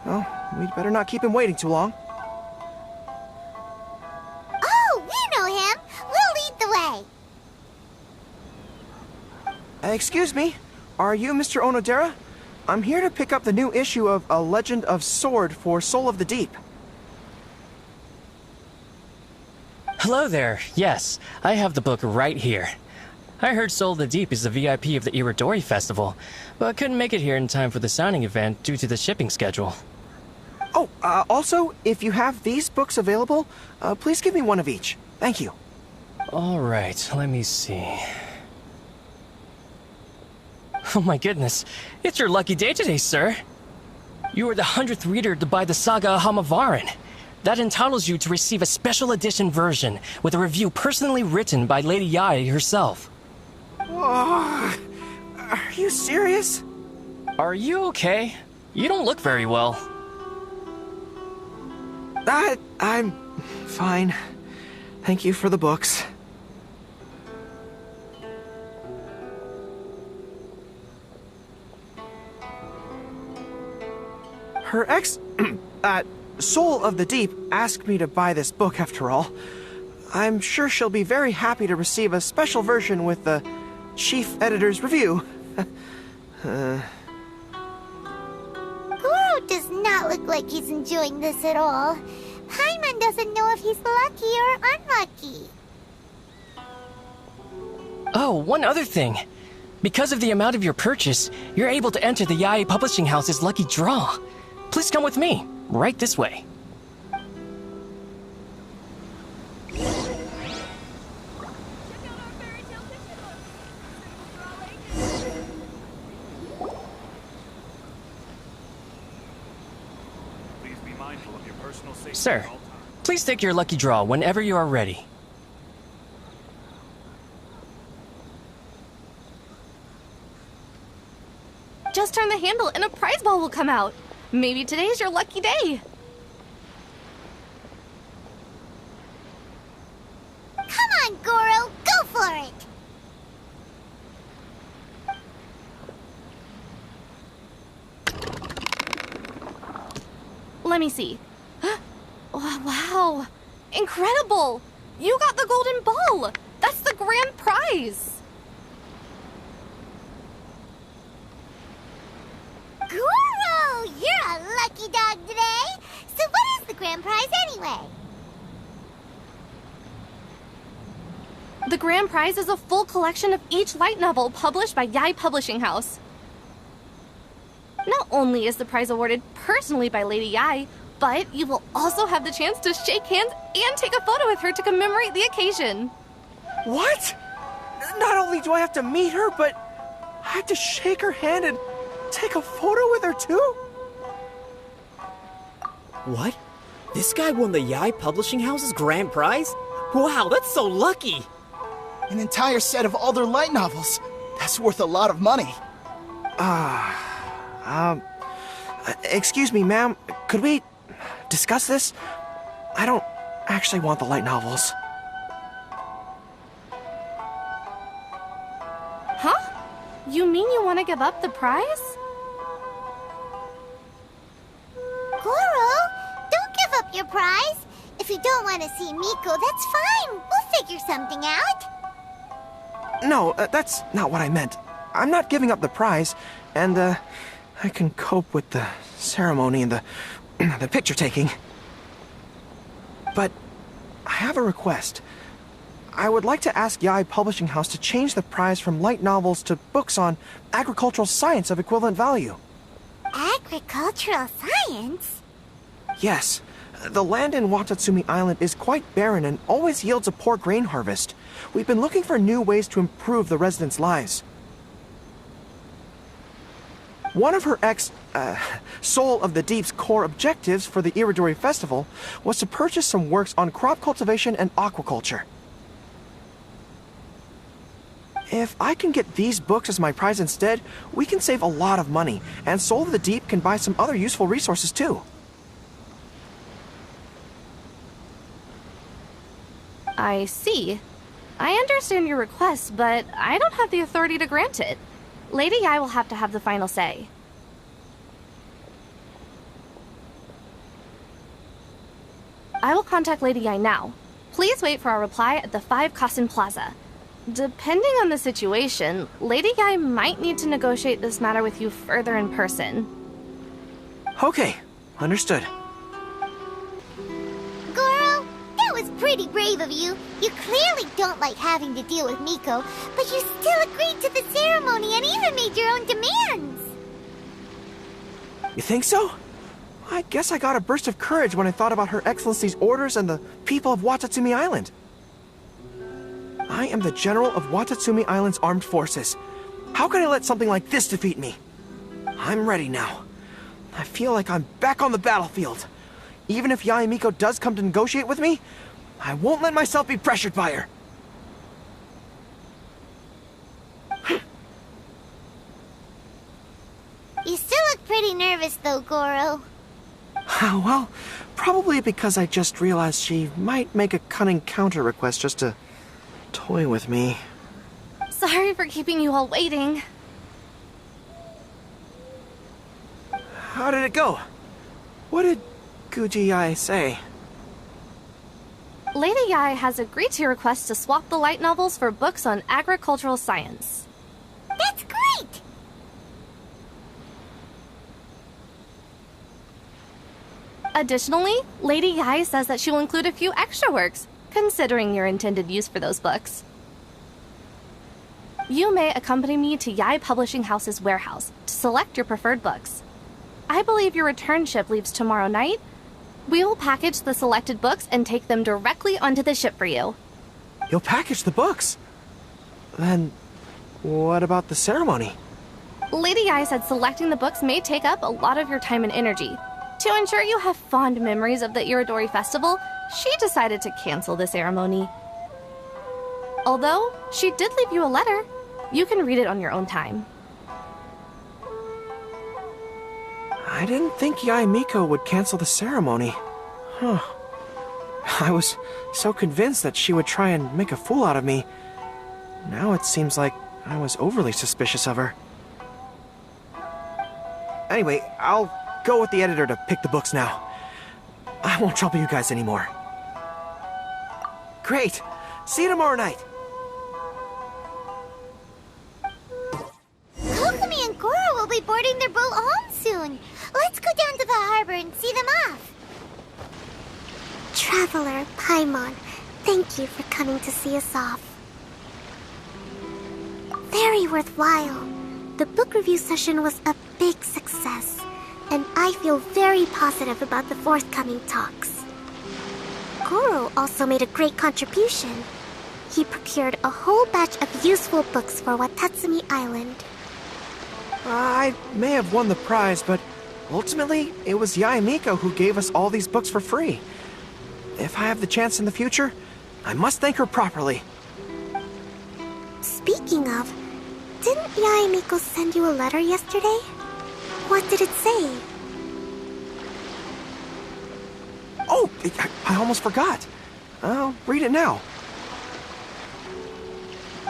Well, we'd better not keep him waiting too long. Oh, we know him! We'll lead the way! Excuse me, are you Mr. Onodera? I'm here to pick up the new issue of A Legend of Sword for Soul of the Deep. Hello there. Yes, I have the book right here. I heard Soul of the Deep is the VIP of the Irodori Festival, but couldn't make it here in time for the signing event due to the shipping schedule. Oh, also, if you have these books available, please give me one of each. Thank you. All right, let me see. Oh my goodness, it's your lucky day today, sir. You are the 100th reader to buy the Saga of Hamavaran. That entitles you to receive a special edition version with a review personally written by Lady Yae herself. Whoa, are you serious? Are you okay? You don't look very well. I'm fine. Thank you for the books. Soul of the Deep asked me to buy this book after all. I'm sure she'll be very happy to receive a special version with the chief editor's review. Goro does not look like he's enjoying this at all. Paimon doesn't know if he's lucky or unlucky. Oh, one other thing. Because of the amount of your purchase, you're able to enter the Yae Publishing House's lucky draw. Please come with me. Right this way. Sir, please take your lucky draw whenever you are ready. Just turn the handle and a prize ball will come out. Maybe today's your lucky day. Come on, Goro, go for it! Let me see. Oh, wow. Incredible! You got the golden ball! That's the grand prize! Goro, you're a lucky dog today! So what is the grand prize anyway? The grand prize is a full collection of each light novel published by Yae Publishing House. Not only is the prize awarded personally by Lady Yae, but you will also have the chance to shake hands and take a photo with her to commemorate the occasion. What? Not only do I have to meet her, but I have to shake her hand and take a photo with her too? What? This guy won the Yae Publishing House's grand prize? Wow, that's so lucky! An entire set of all their light novels. That's worth a lot of money. Excuse me, ma'am. Could we discuss this? I don't actually want the light novels. Huh? You mean you want to give up the prize? Goro, don't give up your prize. If you don't want to see Miko, that's fine. We'll figure something out. No, that's not what I meant. I'm not giving up the prize, and, I can cope with the ceremony and the picture taking. But I have a request. I would like to ask Yae Publishing House to change the prize from light novels to books on agricultural science of equivalent value. Agricultural science? Yes. The land in Watatsumi Island is quite barren and always yields a poor grain harvest. We've been looking for new ways to improve the residents' lives. One of her Soul of the Deep's core objectives for the Irodori Festival was to purchase some works on crop cultivation and aquaculture. If I can get these books as my prize instead, we can save a lot of money, and Soul of the Deep can buy some other useful resources too. I see. I understand your request, but I don't have the authority to grant it. Lady Yae will have to have the final say. I will contact Lady Yae now. Please wait for our reply at the 5 Kasen Plaza. Depending on the situation, Lady Yae might need to negotiate this matter with you further in person. Okay, understood. Goro, that was pretty brave of you. You clearly don't like having to deal with Miko, but you still agreed to the ceremony and even made your own demands. You think so? I guess I got a burst of courage when I thought about Her Excellency's orders and the people of Watatsumi Island. I am the General of Watatsumi Island's armed forces. How can I let something like this defeat me? I'm ready now. I feel like I'm back on the battlefield. Even if Yae Miko does come to negotiate with me, I won't let myself be pressured by her. You still look pretty nervous though, Goro. Well, probably because I just realized she might make a cunning counter request just to toy with me. Sorry for keeping you all waiting. How did it go? What did Guji Yae say? Lady Yae has agreed to your request to swap the light novels for books on agricultural science. That's great! Additionally, Lady Yae says that she will include a few extra works, considering your intended use for those books. You may accompany me to Yae Publishing House's warehouse to select your preferred books. I believe your return ship leaves tomorrow night. We will package the selected books and take them directly onto the ship for you. You'll package the books? Then, what about the ceremony? Lady Yae said selecting the books may take up a lot of your time and energy. To ensure you have fond memories of the Irodori Festival, she decided to cancel the ceremony. Although, she did leave you a letter. You can read it on your own time. I didn't think Yae Miko would cancel the ceremony. Huh. I was so convinced that she would try and make a fool out of me. Now it seems like I was overly suspicious of her. Anyway, I'll go with the editor to pick the books now. I won't trouble you guys anymore. Great! See you tomorrow night! Kokomi and Goro will be boarding their boat home soon. Let's go down to the harbor and see them off. Traveler, Paimon, thank you for coming to see us off. Very worthwhile. The book review session was a big success, and I feel very positive about the forthcoming talks. Goro also made a great contribution. He procured a whole batch of useful books for Watatsumi Island. I may have won the prize, but ultimately, it was Yae Miko who gave us all these books for free. If I have the chance in the future, I must thank her properly. Speaking of, didn't Yae Miko send you a letter yesterday? What did it say? Oh, I almost forgot. I'll read it now.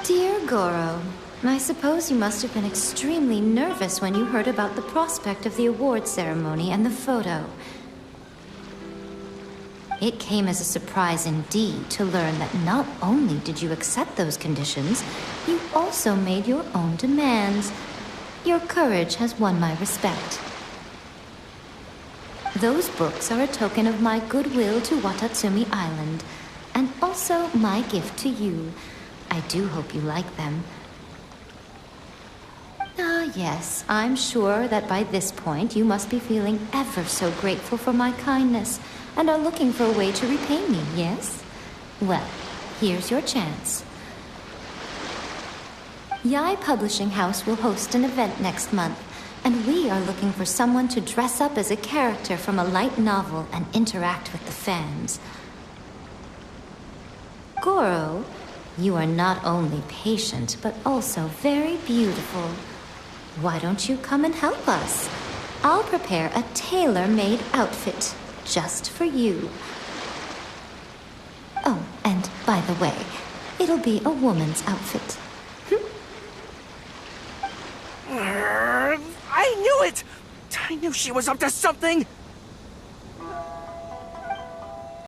Dear Goro, I suppose you must have been extremely nervous when you heard about the prospect of the award ceremony and the photo. It came as a surprise indeed to learn that not only did you accept those conditions, you also made your own demands. Your courage has won my respect. Those books are a token of my goodwill to Watatsumi Island, and also my gift to you. I do hope you like them. Ah, yes, I'm sure that by this point you must be feeling ever so grateful for my kindness, and are looking for a way to repay me, yes? Well, here's your chance. Yai Publishing House will host an event next month, and we are looking for someone to dress up as a character from a light novel and interact with the fans. Goro, you are not only patient, but also very beautiful. Why don't you come and help us? I'll prepare a tailor-made outfit just for you. Oh, and by the way, it'll be a woman's outfit. I knew it! I knew she was up to something!